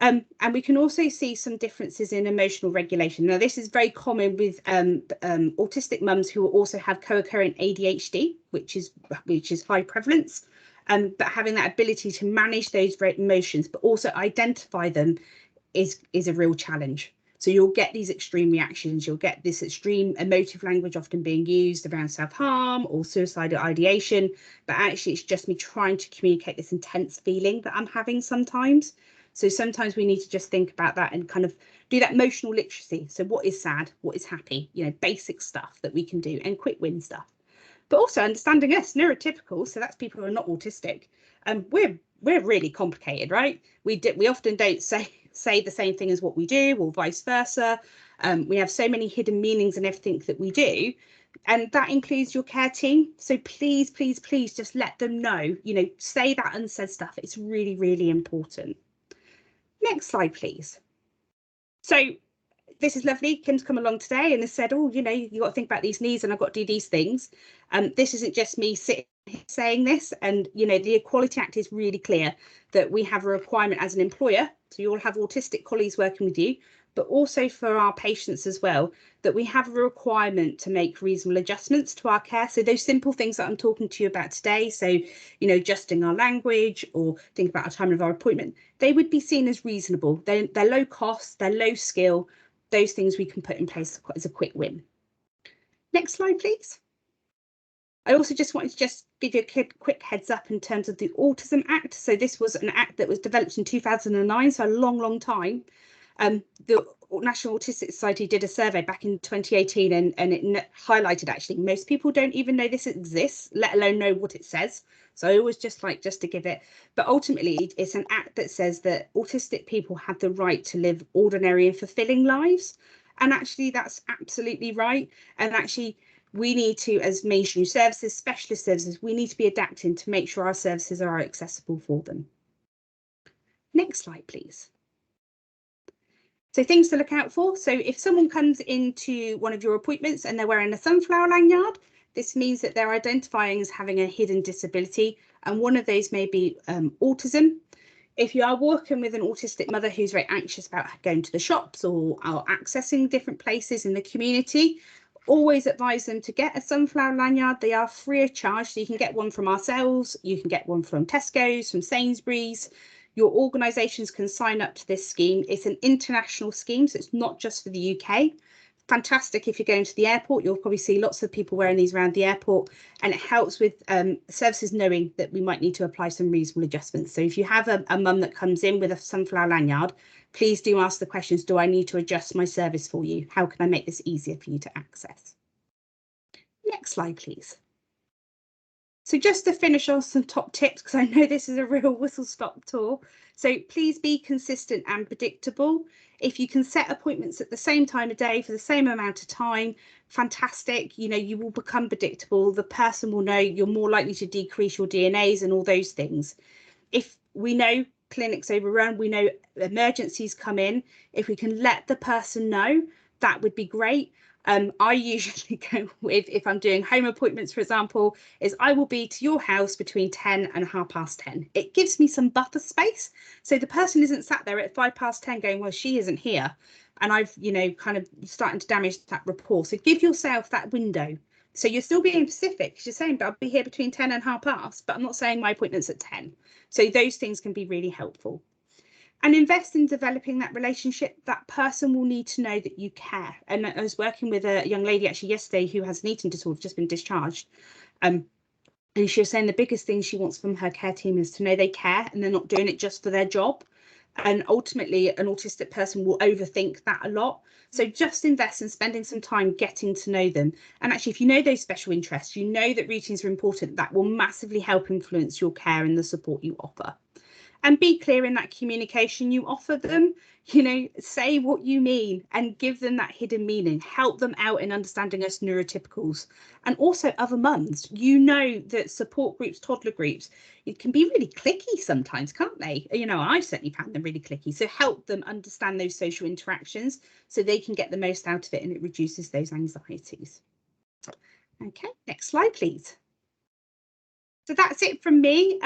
And we can also see some differences in emotional regulation. Now, this is very common with autistic mums who also have co-occurring ADHD, which is high prevalence. But having that ability to manage those emotions, but also identify them, is a real challenge. So you'll get these extreme reactions. You'll get this extreme emotive language often being used around self-harm or suicidal ideation. But actually, it's just me trying to communicate this intense feeling that I'm having sometimes. So sometimes we need to just think about that and kind of do that emotional literacy. So what is sad, what is happy, you know, basic stuff that we can do, and quick win stuff. But also understanding us, neurotypical, so that's people who are not autistic. We're really complicated, right? We often don't say the same thing as what we do, or vice versa. We have so many hidden meanings in everything that we do. And that includes your care team. So please, please, please just let them know, you know, say that unsaid stuff. It's really, really important. Next slide, please. So this is lovely. Kim's come along today and has said, oh, you know, you got to think about these needs and I've got to do these things. This isn't just me sitting here saying this. And, you know, the Equality Act is really clear that we have a requirement as an employer. So you all have autistic colleagues working with you, but also for our patients as well, that we have a requirement to make reasonable adjustments to our care. So those simple things that I'm talking to you about today, so, you know, adjusting our language or think about our time of our appointment, they would be seen as reasonable. They're low cost, they're low skill. Those things we can put in place as a quick win. Next slide, please. I also just wanted to just give you a quick heads up in terms of the Autism Act. So this was an act that was developed in 2009, so a long, long time. The National Autistic Society did a survey back in 2018 and it highlighted actually most people don't even know this exists, let alone know what it says. So I always just to give it, but ultimately it's an act that says that autistic people have the right to live ordinary and fulfilling lives. And actually that's absolutely right. And actually we need to, as mainstream services, specialist services, we need to be adapting to make sure our services are accessible for them. Next slide, please. So things to look out for. So if someone comes into one of your appointments and they're wearing a sunflower lanyard, this means that they're identifying as having a hidden disability, and one of those may be autism. If you are working with an autistic mother who's very anxious about going to the shops or accessing different places in the community, always advise them to get a sunflower lanyard. They are free of charge. So you can get one from ourselves, you can get one from Tesco's, from Sainsbury's. Your organisations can sign up to this scheme. It's an international scheme, so it's not just for the UK. Fantastic if you're going to the airport, you'll probably see lots of people wearing these around the airport, and it helps with services knowing that we might need to apply some reasonable adjustments. So if you have a mum that comes in with a sunflower lanyard, please do ask the questions, do I need to adjust my service for you? How can I make this easier for you to access? Next slide, please. So just to finish off some top tips, because I know this is a real whistle-stop tour. So please be consistent and predictable. If you can set appointments at the same time of day for the same amount of time, fantastic. You know, you will become predictable. The person will know, you're more likely to decrease your DNAs and all those things. If we know clinics overrun, we know emergencies come in, if we can let the person know, that would be great. I usually go with, if I'm doing home appointments, for example, is I will be to your house between 10 and 10:30. It gives me some buffer space. So the person isn't sat there at 10:05 going, well, she isn't here. And I've, you know, kind of starting to damage that rapport. So give yourself that window. So you're still being specific, because you're saying, but I'll be here between 10 and 10:30, but I'm not saying my appointment's at 10. So those things can be really helpful. And invest in developing that relationship. That person will need to know that you care. And I was working with a young lady actually yesterday who has an eating disorder, just been discharged. And she was saying the biggest thing she wants from her care team is to know they care and they're not doing it just for their job. And ultimately, an autistic person will overthink that a lot. So just invest in spending some time getting to know them. And actually, if you know those special interests, you know that routines are important, that will massively help influence your care and the support you offer. And be clear in that communication you offer them, you know, say what you mean and give them that hidden meaning, help them out in understanding us neurotypicals and also other mums. You know that support groups, toddler groups, it can be really cliquey sometimes, can't they? You know, I've certainly found them really cliquey. So help them understand those social interactions so they can get the most out of it and it reduces those anxieties. Okay, next slide, please. So that's it from me.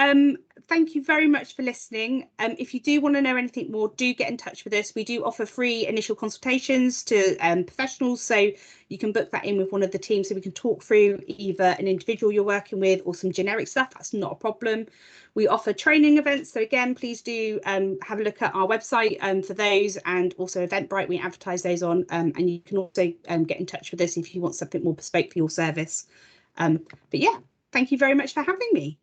Thank you very much for listening. If you do want to know anything more, do get in touch with us. We do offer free initial consultations to professionals, so you can book that in with one of the teams so we can talk through either an individual you're working with or some generic stuff. That's not a problem. We offer training events, so again, please do have a look at our website for those, and also Eventbrite, we advertise those on, and you can also get in touch with us if you want something more bespoke for your service. But yeah. Thank you very much for having me.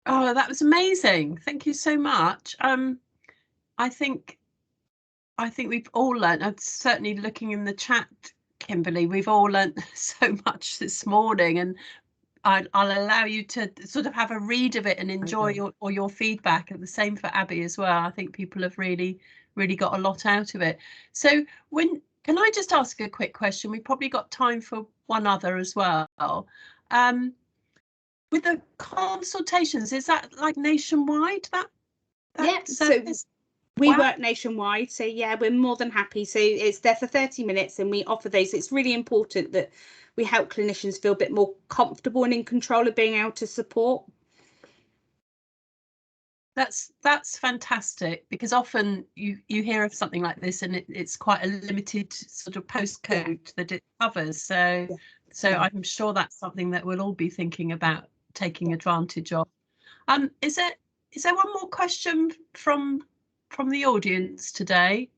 Oh, that was amazing. Thank you so much. I think we've all learned, certainly looking in the chat, Kimberly, we've all learned so much this morning, and I'll allow you to sort of have a read of it and enjoy your feedback. And the same for Abby as well. I think people have really got a lot out of it. So can I just ask a quick question? We've probably got time for one other as well. With the consultations, is that like nationwide? Yeah, so we work nationwide. So yeah, we're more than happy. So it's there for 30 minutes and we offer those. It's really important that we help clinicians feel a bit more comfortable and in control of being able to support. That's fantastic, because often you hear of something like this and it's quite a limited sort of postcode that it covers. So I'm sure that's something that we'll all be thinking about taking advantage of. Is there one more question from the audience today?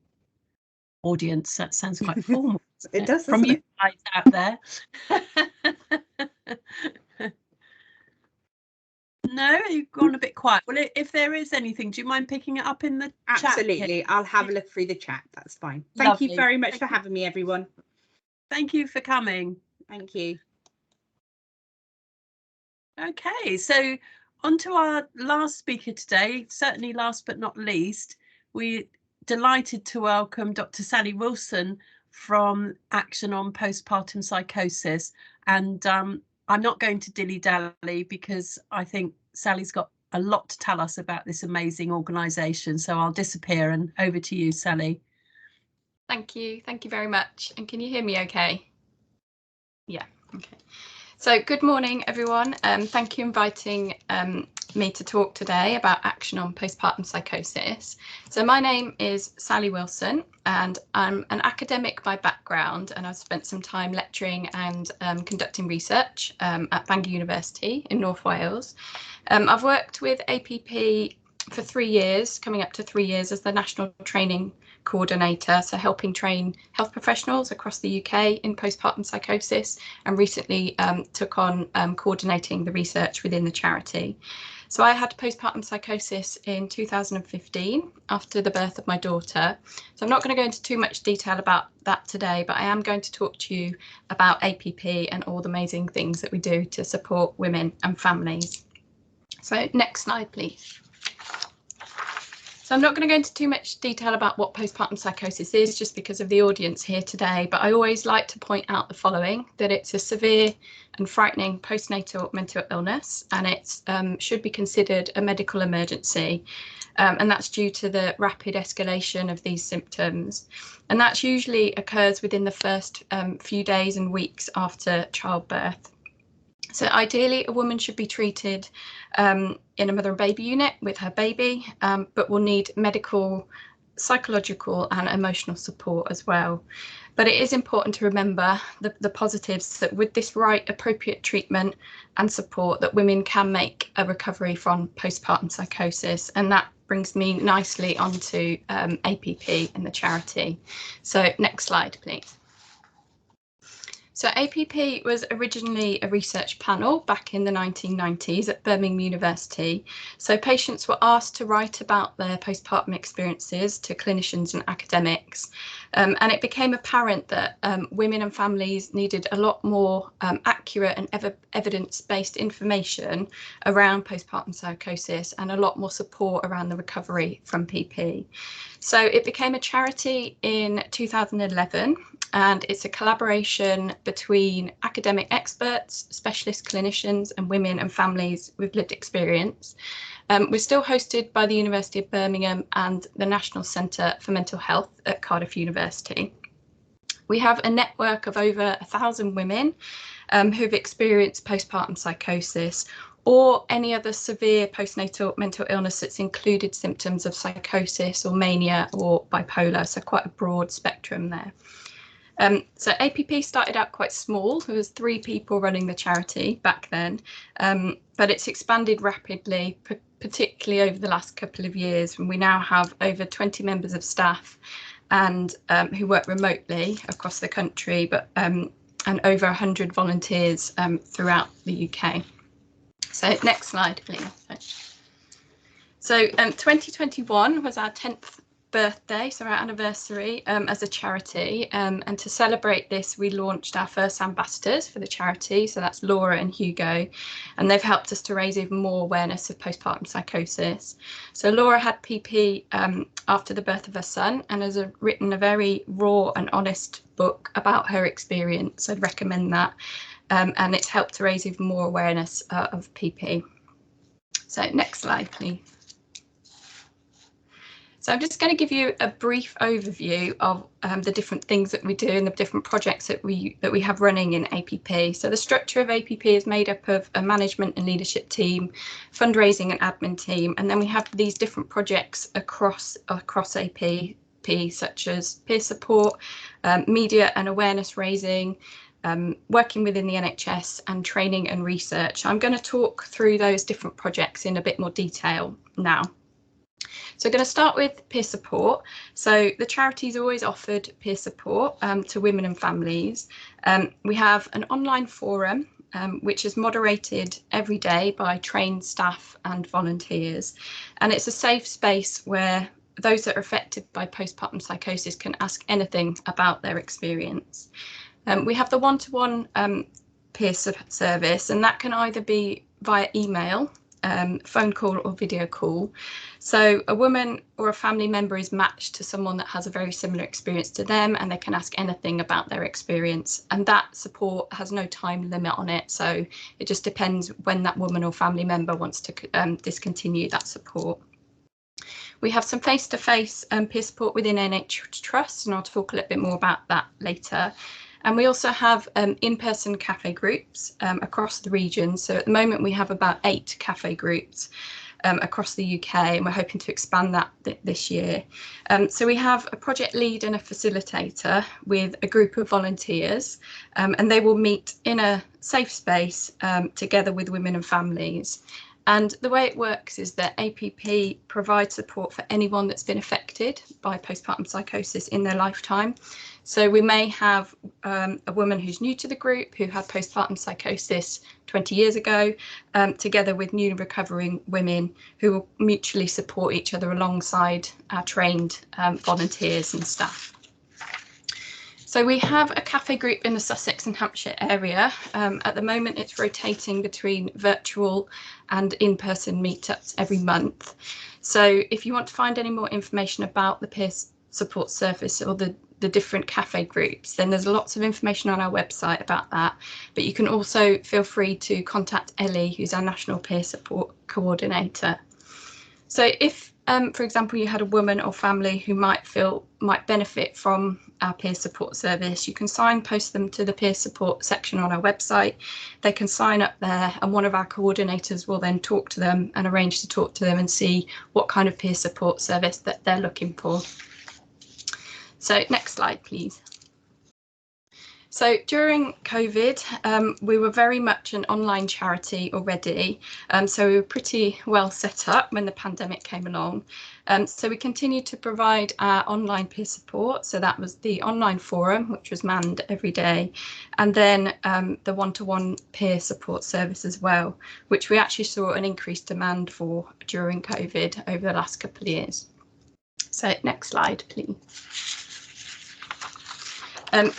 Audience, that sounds quite formal. It does, from you guys out there. No, you've gone a bit quiet. Well, if there is anything, do you mind picking it up in the chat? Absolutely, I'll have a look through the chat. That's fine. Thank you very much for having me, everyone. Thank you for coming. Thank you. Okay, so on to our last speaker today, certainly last but not least. We're delighted to welcome Dr. Sally Wilson from Action on Postpartum Psychosis. And I'm not going to dilly-dally because I think Sally's got a lot to tell us about this amazing organisation. So I'll disappear and over to you, Sally. Thank you very much. And can you hear me okay? Yeah, okay. So good morning, everyone. Thank you for inviting me to talk today about action on postpartum psychosis. So my name is Sally Wilson and I'm an academic by background, and I've spent some time lecturing and conducting research at Bangor University in North Wales. I've worked with APP for 3 years, coming up to 3 years, as the National Training Coordinator, so helping train health professionals across the UK in postpartum psychosis, and recently took on coordinating the research within the charity. So I had postpartum psychosis in 2015 after the birth of my daughter. So I'm not going to go into too much detail about that today, but I am going to talk to you about APP and all the amazing things that we do to support women and families. So next slide, please. So I'm not going to go into too much detail about what postpartum psychosis is, just because of the audience here today, but I always like to point out the following: that it's a severe and frightening postnatal mental illness, and it should be considered a medical emergency, and that's due to the rapid escalation of these symptoms, and that usually occurs within the first few days and weeks after childbirth. So ideally, a woman should be treated in a mother and baby unit with her baby, but will need medical, psychological and emotional support as well. But it is important to remember the positives, that with this right appropriate treatment and support, that women can make a recovery from postpartum psychosis. And that brings me nicely onto APP and the charity. So next slide, please. So APP was originally a research panel back in the 1990s at Birmingham University. So patients were asked to write about their postpartum experiences to clinicians and academics. And it became apparent that women and families needed a lot more accurate and evidence-based information around postpartum psychosis, and a lot more support around the recovery from PP. So it became a charity in 2011, and it's a collaboration between academic experts, specialist clinicians and women and families with lived experience. We're still hosted by the University of Birmingham and the National Centre for Mental Health at Cardiff University. We have a network of over 1,000 women who've experienced postpartum psychosis or any other severe postnatal mental illness that's included symptoms of psychosis or mania or bipolar, so quite a broad spectrum there. So APP started out quite small. There was 3 people running the charity back then, but it's expanded rapidly, particularly over the last couple of years, and we now have over 20 members of staff and who work remotely across the country, but and over 100 volunteers throughout the UK. So next slide, please. So 2021 was our 10th birthday, so our anniversary as a charity, and to celebrate this we launched our first ambassadors for the charity, so that's Laura and Hugo, and they've helped us to raise even more awareness of postpartum psychosis. So Laura had PP after the birth of her son, and has written a very raw and honest book about her experience. I'd recommend that, and it's helped to raise even more awareness of PP. So next slide, please. So I'm just going to give you a brief overview of the different things that we do and the different projects that we have running in APP. So the structure of APP is made up of a management and leadership team, fundraising and admin team, and then we have these different projects across APP, such as peer support, media and awareness raising, working within the NHS, and training and research. I'm going to talk through those different projects in a bit more detail now. So I'm going to start with peer support. So the charity's always offered peer support to women and families. We have an online forum which is moderated every day by trained staff and volunteers, and it's a safe space where those that are affected by postpartum psychosis can ask anything about their experience. We have the one-to-one peer service, and that can either be via email, phone call or video call. So a woman or a family member is matched to someone that has a very similar experience to them, and they can ask anything about their experience, and that support has no time limit on it, so it just depends when that woman or family member wants to discontinue that support. We have some face-to-face peer support within NH Trust, and I'll talk a little bit more about that later. And we also have in-person cafe groups across the region. So at the moment we have about 8 cafe groups across the UK, and we're hoping to expand that this year. So we have a project lead and a facilitator with a group of volunteers, and they will meet in a safe space together with women and families. And the way it works is that APP provides support for anyone that's been affected by postpartum psychosis in their lifetime. So we may have a woman who's new to the group who had postpartum psychosis 20 years ago, together with newly recovering women who will mutually support each other alongside our trained volunteers and staff. So we have a cafe group in the Sussex and Hampshire area. At the moment, it's rotating between virtual and in-person meetups every month. So if you want to find any more information about the peer support service or the different cafe groups, then there's lots of information on our website about that. But you can also feel free to contact Ellie, who's our National Peer Support Coordinator. So if, for example, you had a woman or family who might benefit from our peer support service, you can signpost them to the peer support section on our website. They can sign up there, and one of our coordinators will then talk to them and arrange to talk to them and see what kind of peer support service that they're looking for. So next slide, please. So during COVID, we were very much an online charity already, so we were pretty well set up when the pandemic came along. So we continued to provide our online peer support. So that was the online forum, which was manned every day, and then the one-to-one peer support service as well, which we actually saw an increased demand for during COVID over the last couple of years. So next slide, please.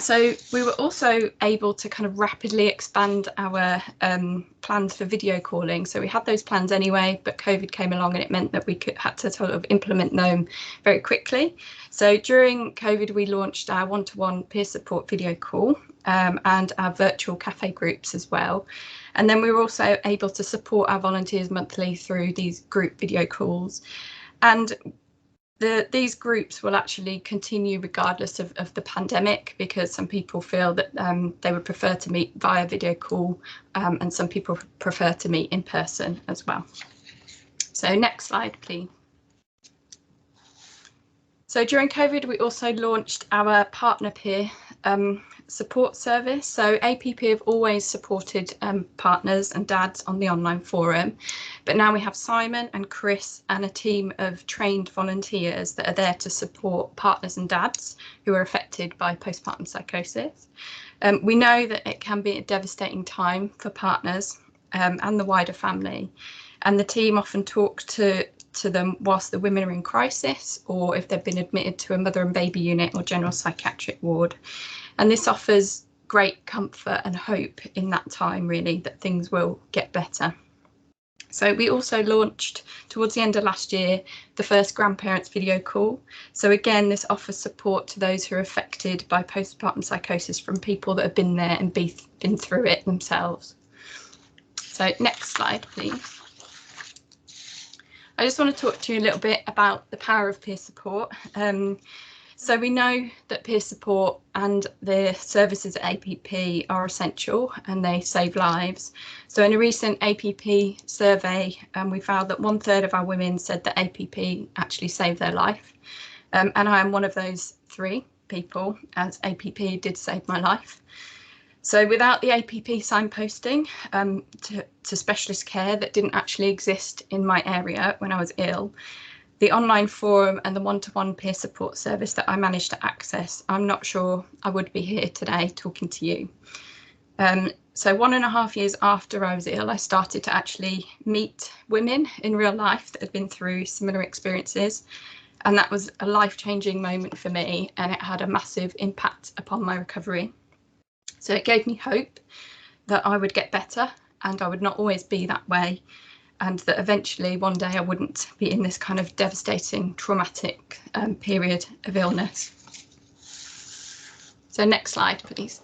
So we were also able to kind of rapidly expand our plans for video calling. So we had those plans anyway, but COVID came along and it meant that we had to sort of implement them very quickly. So during COVID, we launched our one-to-one peer support video call and our virtual cafe groups as well. And then we were also able to support our volunteers monthly through these group video calls. And these groups will actually continue regardless of the pandemic, because some people feel that they would prefer to meet via video call and some people prefer to meet in person as well. So next slide, please. So during COVID, we also launched our partner peer support service. So APP have always supported partners and dads on the online forum, but now we have Simon and Chris and a team of trained volunteers that are there to support partners and dads who are affected by postpartum psychosis. We know that it can be a devastating time for partners and the wider family, and the team often talk to them whilst the women are in crisis, or if they've been admitted to a mother and baby unit or general psychiatric ward. And this offers great comfort and hope in that time, really, that things will get better. So we also launched towards the end of last year the first grandparents video call. So again, this offers support to those who are affected by postpartum psychosis from people that have been there and been through it themselves. So next slide, please. I just want to talk to you a little bit about the power of peer support. So we know that peer support and the services at APP are essential and they save lives. So in a recent APP survey, we found that 1/3 of our women said that APP actually saved their life. And I am one of those 3 people, as APP did save my life. So without the APP signposting to specialist care that didn't actually exist in my area when I was ill, the online forum and the one-to-one peer support service that I managed to access, I'm not sure I would be here today talking to you. So 1.5 years after I was ill, I started to actually meet women in real life that had been through similar experiences. And that was a life-changing moment for me, and it had a massive impact upon my recovery. So it gave me hope that I would get better and I would not always be that way, and that eventually one day I wouldn't be in this kind of devastating, traumatic period of illness. So next slide, please.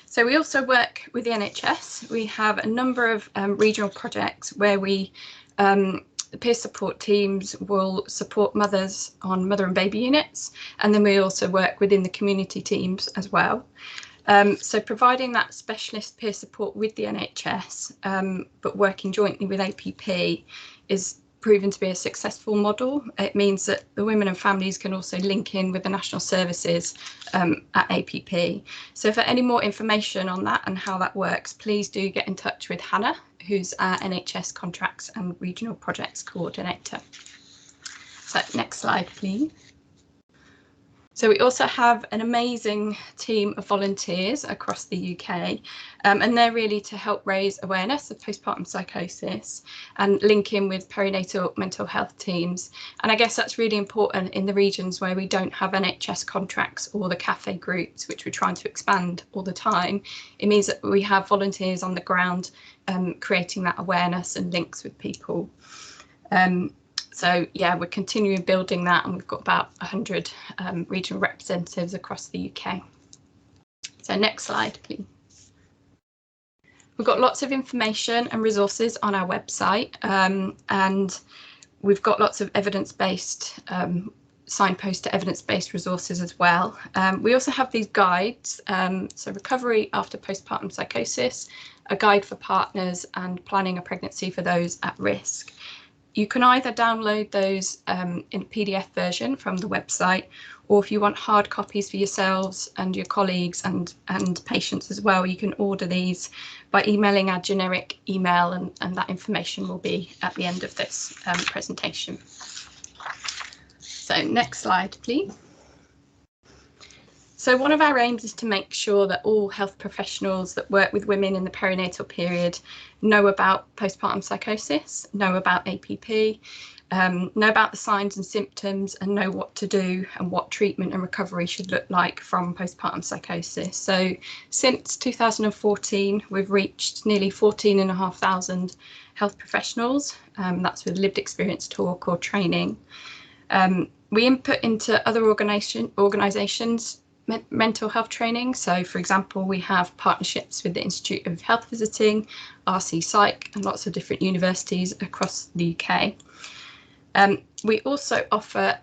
So we also work with the NHS. We have a number of regional projects where we, the peer support teams will support mothers on mother and baby units, and then we also work within the community teams as well. So providing that specialist peer support with the NHS, but working jointly with APP, is proven to be a successful model. It means that the women and families can also link in with the national services at APP. So for any more information on that and how that works, please do get in touch with Hannah, who's our NHS Contracts and Regional Projects Coordinator. So next slide, please. So we also have an amazing team of volunteers across the UK, and they're really to help raise awareness of postpartum psychosis and link in with perinatal mental health teams. And I guess that's really important in the regions where we don't have NHS contracts or the cafe groups, which we're trying to expand all the time. It means that we have volunteers on the ground creating that awareness and links with people. So yeah, we're continuing building that, and we've got about 100 regional representatives across the UK. So next slide, please. We've got lots of information and resources on our website, and we've got lots of evidence-based signpost to evidence-based resources as well. We also have these guides, so recovery after postpartum psychosis, a guide for partners, and planning a pregnancy for those at risk. You can either download those in a PDF version from the website, or if you want hard copies for yourselves and your colleagues and patients as well, you can order these by emailing our generic email, and that information will be at the end of this presentation. So next slide, please. So one of our aims is to make sure that all health professionals that work with women in the perinatal period know about postpartum psychosis, know about APP, know about the signs and symptoms, and know what to do and what treatment and recovery should look like from postpartum psychosis. So since 2014, we've reached nearly 14,500 health professionals. That's with lived experience talk or training. We input into other organisations mental health training. So for example, we have partnerships with the Institute of Health Visiting, RC Psych, and lots of different universities across the UK. We also offer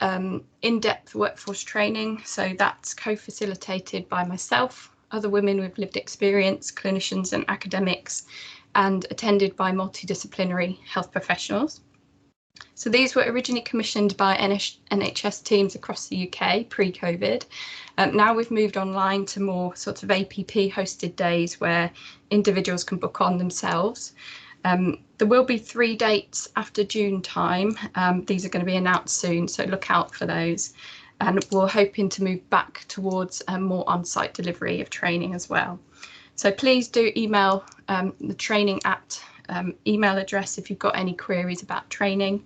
in-depth workforce training, so that's co-facilitated by myself, other women with lived experience, clinicians and academics, and attended by multidisciplinary health professionals. So these were originally commissioned by NHS teams across the UK pre-COVID. Now we've moved online to more sort of APP hosted days where individuals can book on themselves. There will be 3 dates after June time. These are going to be announced soon, so look out for those. And we're hoping to move back towards more on-site delivery of training as well. So please do email the training at email address if you've got any queries about training.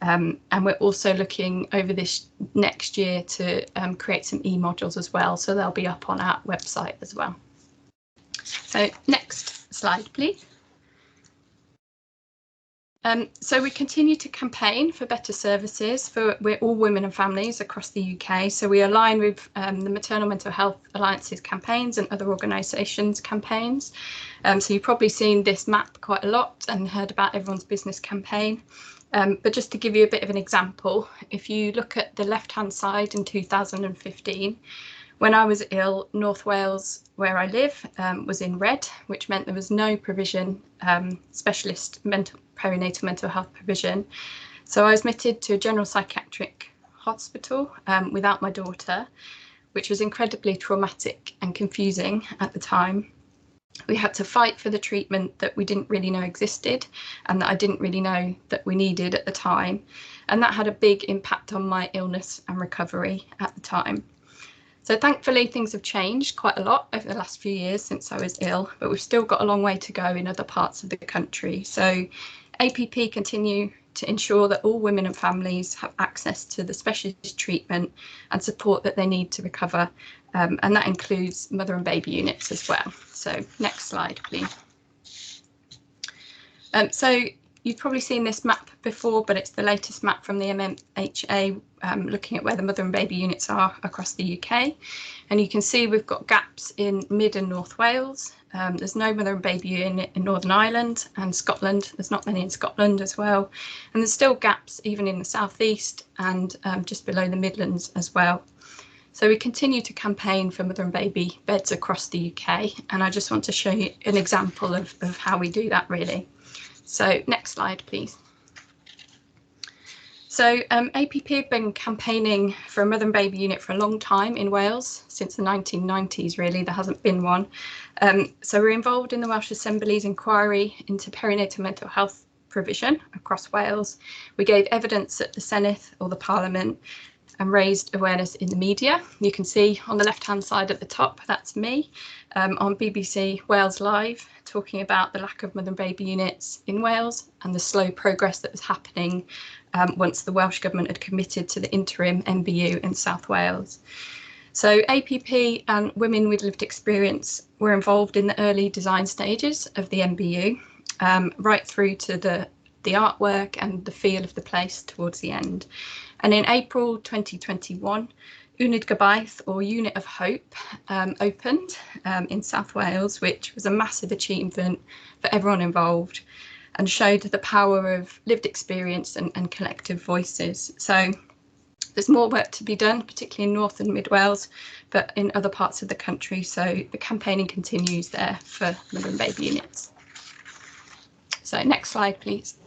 And we're also looking over this next year to create some e-modules as well, so they'll be up on our website as well. So next slide, please. So we continue to campaign for better services for all women and families across the UK. So we align with the Maternal Mental Health Alliance's campaigns and other organisations' campaigns. So you've probably seen this map quite a lot and heard about Everyone's Business campaign. But just to give you a bit of an example, if you look at the left-hand side in 2015, when I was ill, North Wales, where I live, was in red, which meant there was no provision, specialist perinatal mental health provision. So I was admitted to a general psychiatric hospital without my daughter, which was incredibly traumatic and confusing at the time. We had to fight for the treatment that we didn't really know existed and that I didn't really know that we needed at the time. And that had a big impact on my illness and recovery at the time. So thankfully, things have changed quite a lot over the last few years since I was ill, but we've still got a long way to go in other parts of the country. So APP continue to ensure that all women and families have access to the specialist treatment and support that they need to recover. And that includes mother and baby units as well. So next slide, please. So you've probably seen this map before, but it's the latest map from the MMHA looking at where the mother and baby units are across the UK. And you can see we've got gaps in Mid and North Wales. There's no mother and baby unit in Northern Ireland and Scotland. There's not many in Scotland as well. And there's still gaps even in the southeast and just below the Midlands as well. So we continue to campaign for mother and baby beds across the UK. And I just want to show you an example of how we do that really. So next slide, please. So APP have been campaigning for a mother and baby unit for a long time in Wales, since the 1990s really, there hasn't been one. So we're involved in the Welsh Assembly's inquiry into perinatal mental health provision across Wales. We gave evidence at the Senedd or the Parliament. and raised awareness in the media. You can see on the left hand side at the top, that's me on BBC Wales Live, talking about the lack of mother and baby units in Wales and the slow progress that was happening once the Welsh Government had committed to the interim MBU in South Wales. So APP and women with lived experience were involved in the early design stages of the MBU, right through to the artwork and the feel of the place towards the end. And in April 2021, Uned Gobaith, or Unit of Hope, opened in South Wales, which was a massive achievement for everyone involved and showed the power of lived experience and collective voices. So there's more work to be done, particularly in North and Mid Wales, but in other parts of the country. So the campaigning continues there for mother and baby units. So next slide, please.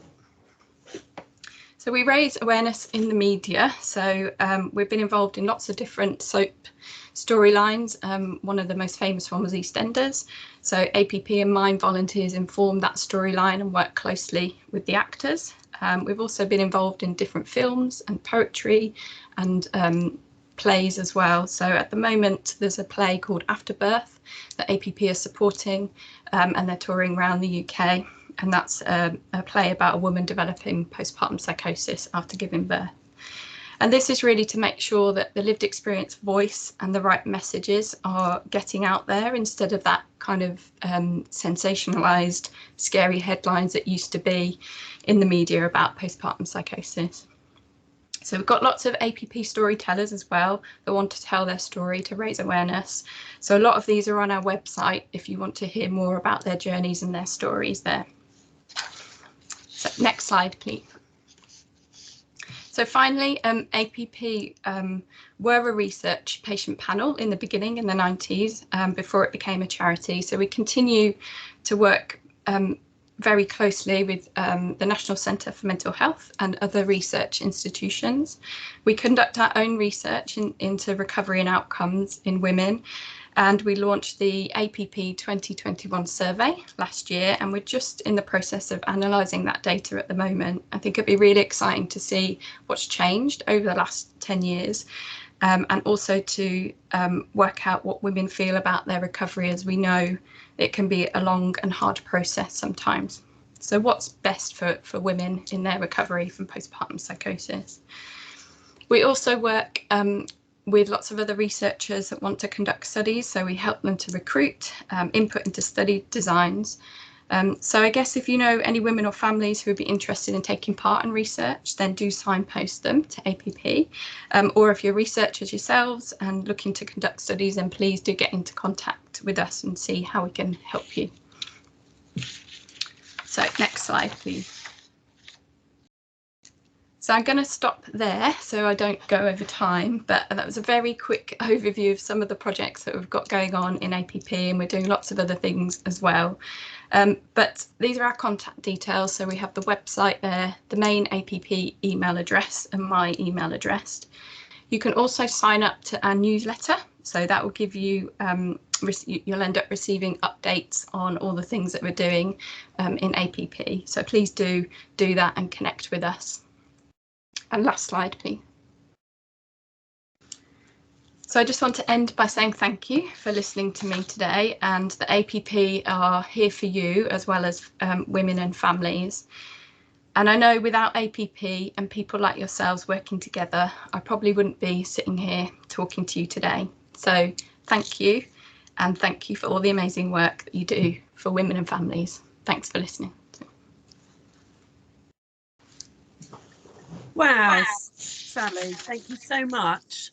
So we raise awareness in the media. So we've been involved in lots of different soap storylines. One of the most famous one was EastEnders. So APP and Mind volunteers inform that storyline and work closely with the actors. We've also been involved in different films and poetry and plays as well. So at the moment, there's a play called Afterbirth that APP are supporting, and they're touring around the UK. And that's a play about a woman developing postpartum psychosis after giving birth. And this is really to make sure that the lived experience voice and the right messages are getting out there instead of that kind of sensationalized, scary headlines that used to be in the media about postpartum psychosis. So we've got lots of APP storytellers as well that want to tell their story to raise awareness. So a lot of these are on our website if you want to hear more about their journeys and their stories there. So next slide, please. So finally, APP were a research patient panel in the beginning in the 90s before it became a charity. So we continue to work very closely with the National Centre for Mental Health and other research institutions. We conduct our own research into recovery and outcomes in women. And we launched the APP 2021 survey last year, and we're just in the process of analysing that data at the moment. I think it'd be really exciting to see what's changed over the last 10 years, and also to work out what women feel about their recovery, as we know it can be a long and hard process sometimes. So what's best for women in their recovery from postpartum psychosis? We also work with lots of other researchers that want to conduct studies. So we help them to recruit input into study designs. So I guess if you know any women or families who would be interested in taking part in research, then do signpost them to APP. Or if you're researchers yourselves and looking to conduct studies, then please do get into contact with us and see how we can help you. So next slide, please. So I'm going to stop there so I don't go over time, but that was a very quick overview of some of the projects that we've got going on in APP, and we're doing lots of other things as well. But these are our contact details. So we have the website there, the main APP email address and my email address. You can also sign up to our newsletter. So that will give you, you'll end up receiving updates on all the things that we're doing in APP. So please do that and connect with us. And last slide, please. So I just want to end by saying thank you for listening to me today, and the APP are here for you as well as women and families. And I know without APP and people like yourselves working together, I probably wouldn't be sitting here talking to you today. So thank you, and thank you for all the amazing work that you do for women and families. Thanks for listening. Wow, Sally, thank you so much.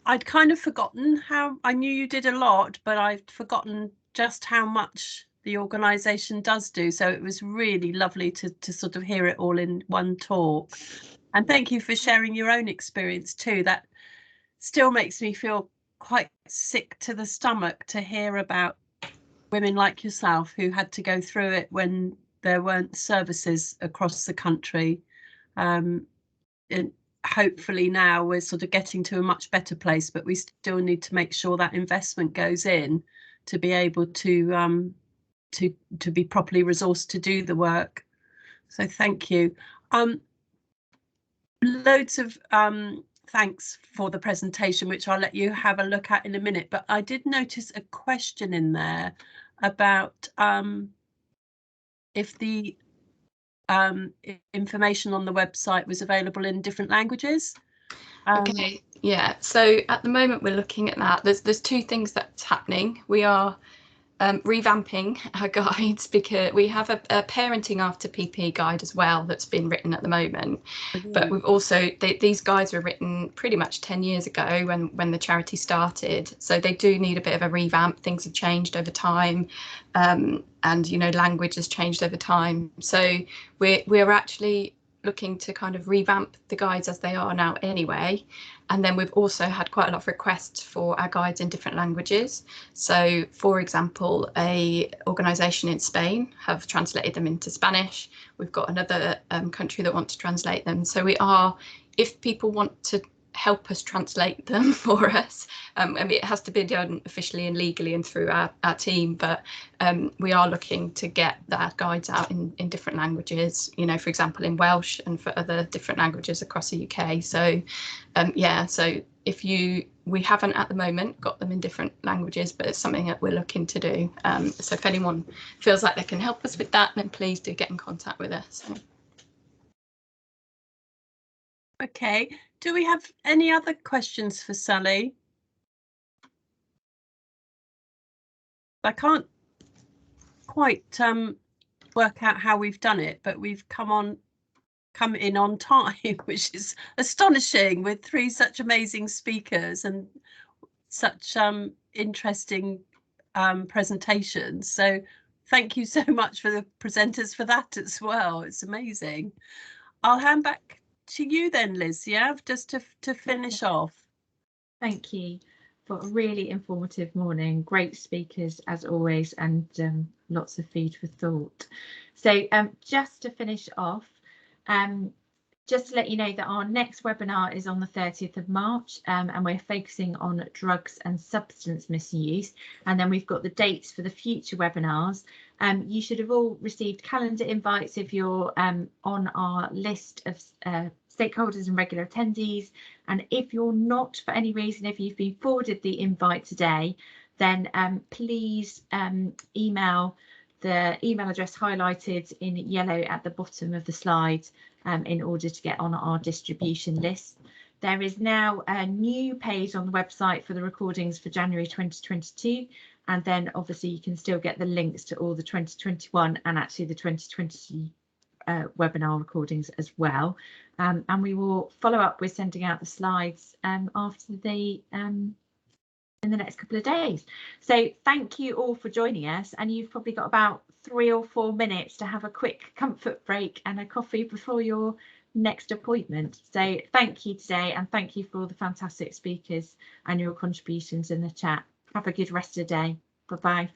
I'd kind of forgotten how, I knew you did a lot, but I'd forgotten just how much the organisation does do. So it was really lovely to sort of hear it all in one talk. And thank you for sharing your own experience too. That still makes me feel quite sick to the stomach to hear about women like yourself who had to go through it when there weren't services across the country. And hopefully now we're sort of getting to a much better place, but we still need to make sure that investment goes in to be able to be properly resourced to do the work. So thank you. loads of thanks for the presentation, which I'll let you have a look at in a minute. But I did notice a question in there about if the information on the website was available in different languages. Okay, yeah. So at the moment we're looking at that. There's two things that's happening. We are revamping our guides because we have a parenting after PP guide as well that's been written at the moment. But we've also these guides were written pretty much 10 years ago when the charity started, so they do need a bit of a revamp. Things have changed over time, and you know, language has changed over time, so we're actually looking to kind of revamp the guides as they are now anyway. And then we've also had quite a lot of requests for our guides in different languages. So for example, a organisation in Spain have translated them into Spanish. We've got another country that wants to translate them. So we are, if people want to help us translate them for us, I mean, it has to be done officially and legally and through our team, but we are looking to get that guides out in different languages, you know, for example in Welsh and for other different languages across the UK. So yeah, so we haven't at the moment got them in different languages, but it's something that we're looking to do. So if anyone feels like they can help us with that, then please do get in contact with us. Okay, do we have any other questions for Sally? I can't quite work out how we've done it, but we've come in on time, which is astonishing, with three such amazing speakers and such interesting presentations. So thank you so much for the presenters for that as well. It's amazing. I'll hand back to you then, Liz, yeah, just to finish off. Thank you for a really informative morning. Great speakers as always, and lots of food for thought. So just to finish off, just to let you know that our next webinar is on the 30th of March, and we're focusing on drugs and substance misuse. And then we've got the dates for the future webinars. You should have all received calendar invites if you're on our list of stakeholders and regular attendees. And if you're not, for any reason, if you've been forwarded the invite today, then please email the email address highlighted in yellow at the bottom of the slide in order to get on our distribution list. There is now a new page on the website for the recordings for January 2022, and then obviously you can still get the links to all the 2021 and actually the 2020 webinar recordings as well. And we will follow up with sending out the slides after the in the next couple of days. So thank you all for joining us, and you've probably got about 3 or 4 minutes to have a quick comfort break and a coffee before your next appointment. So thank you today, and thank you for all the fantastic speakers and your contributions in the chat. Have a good rest of the day. Bye bye.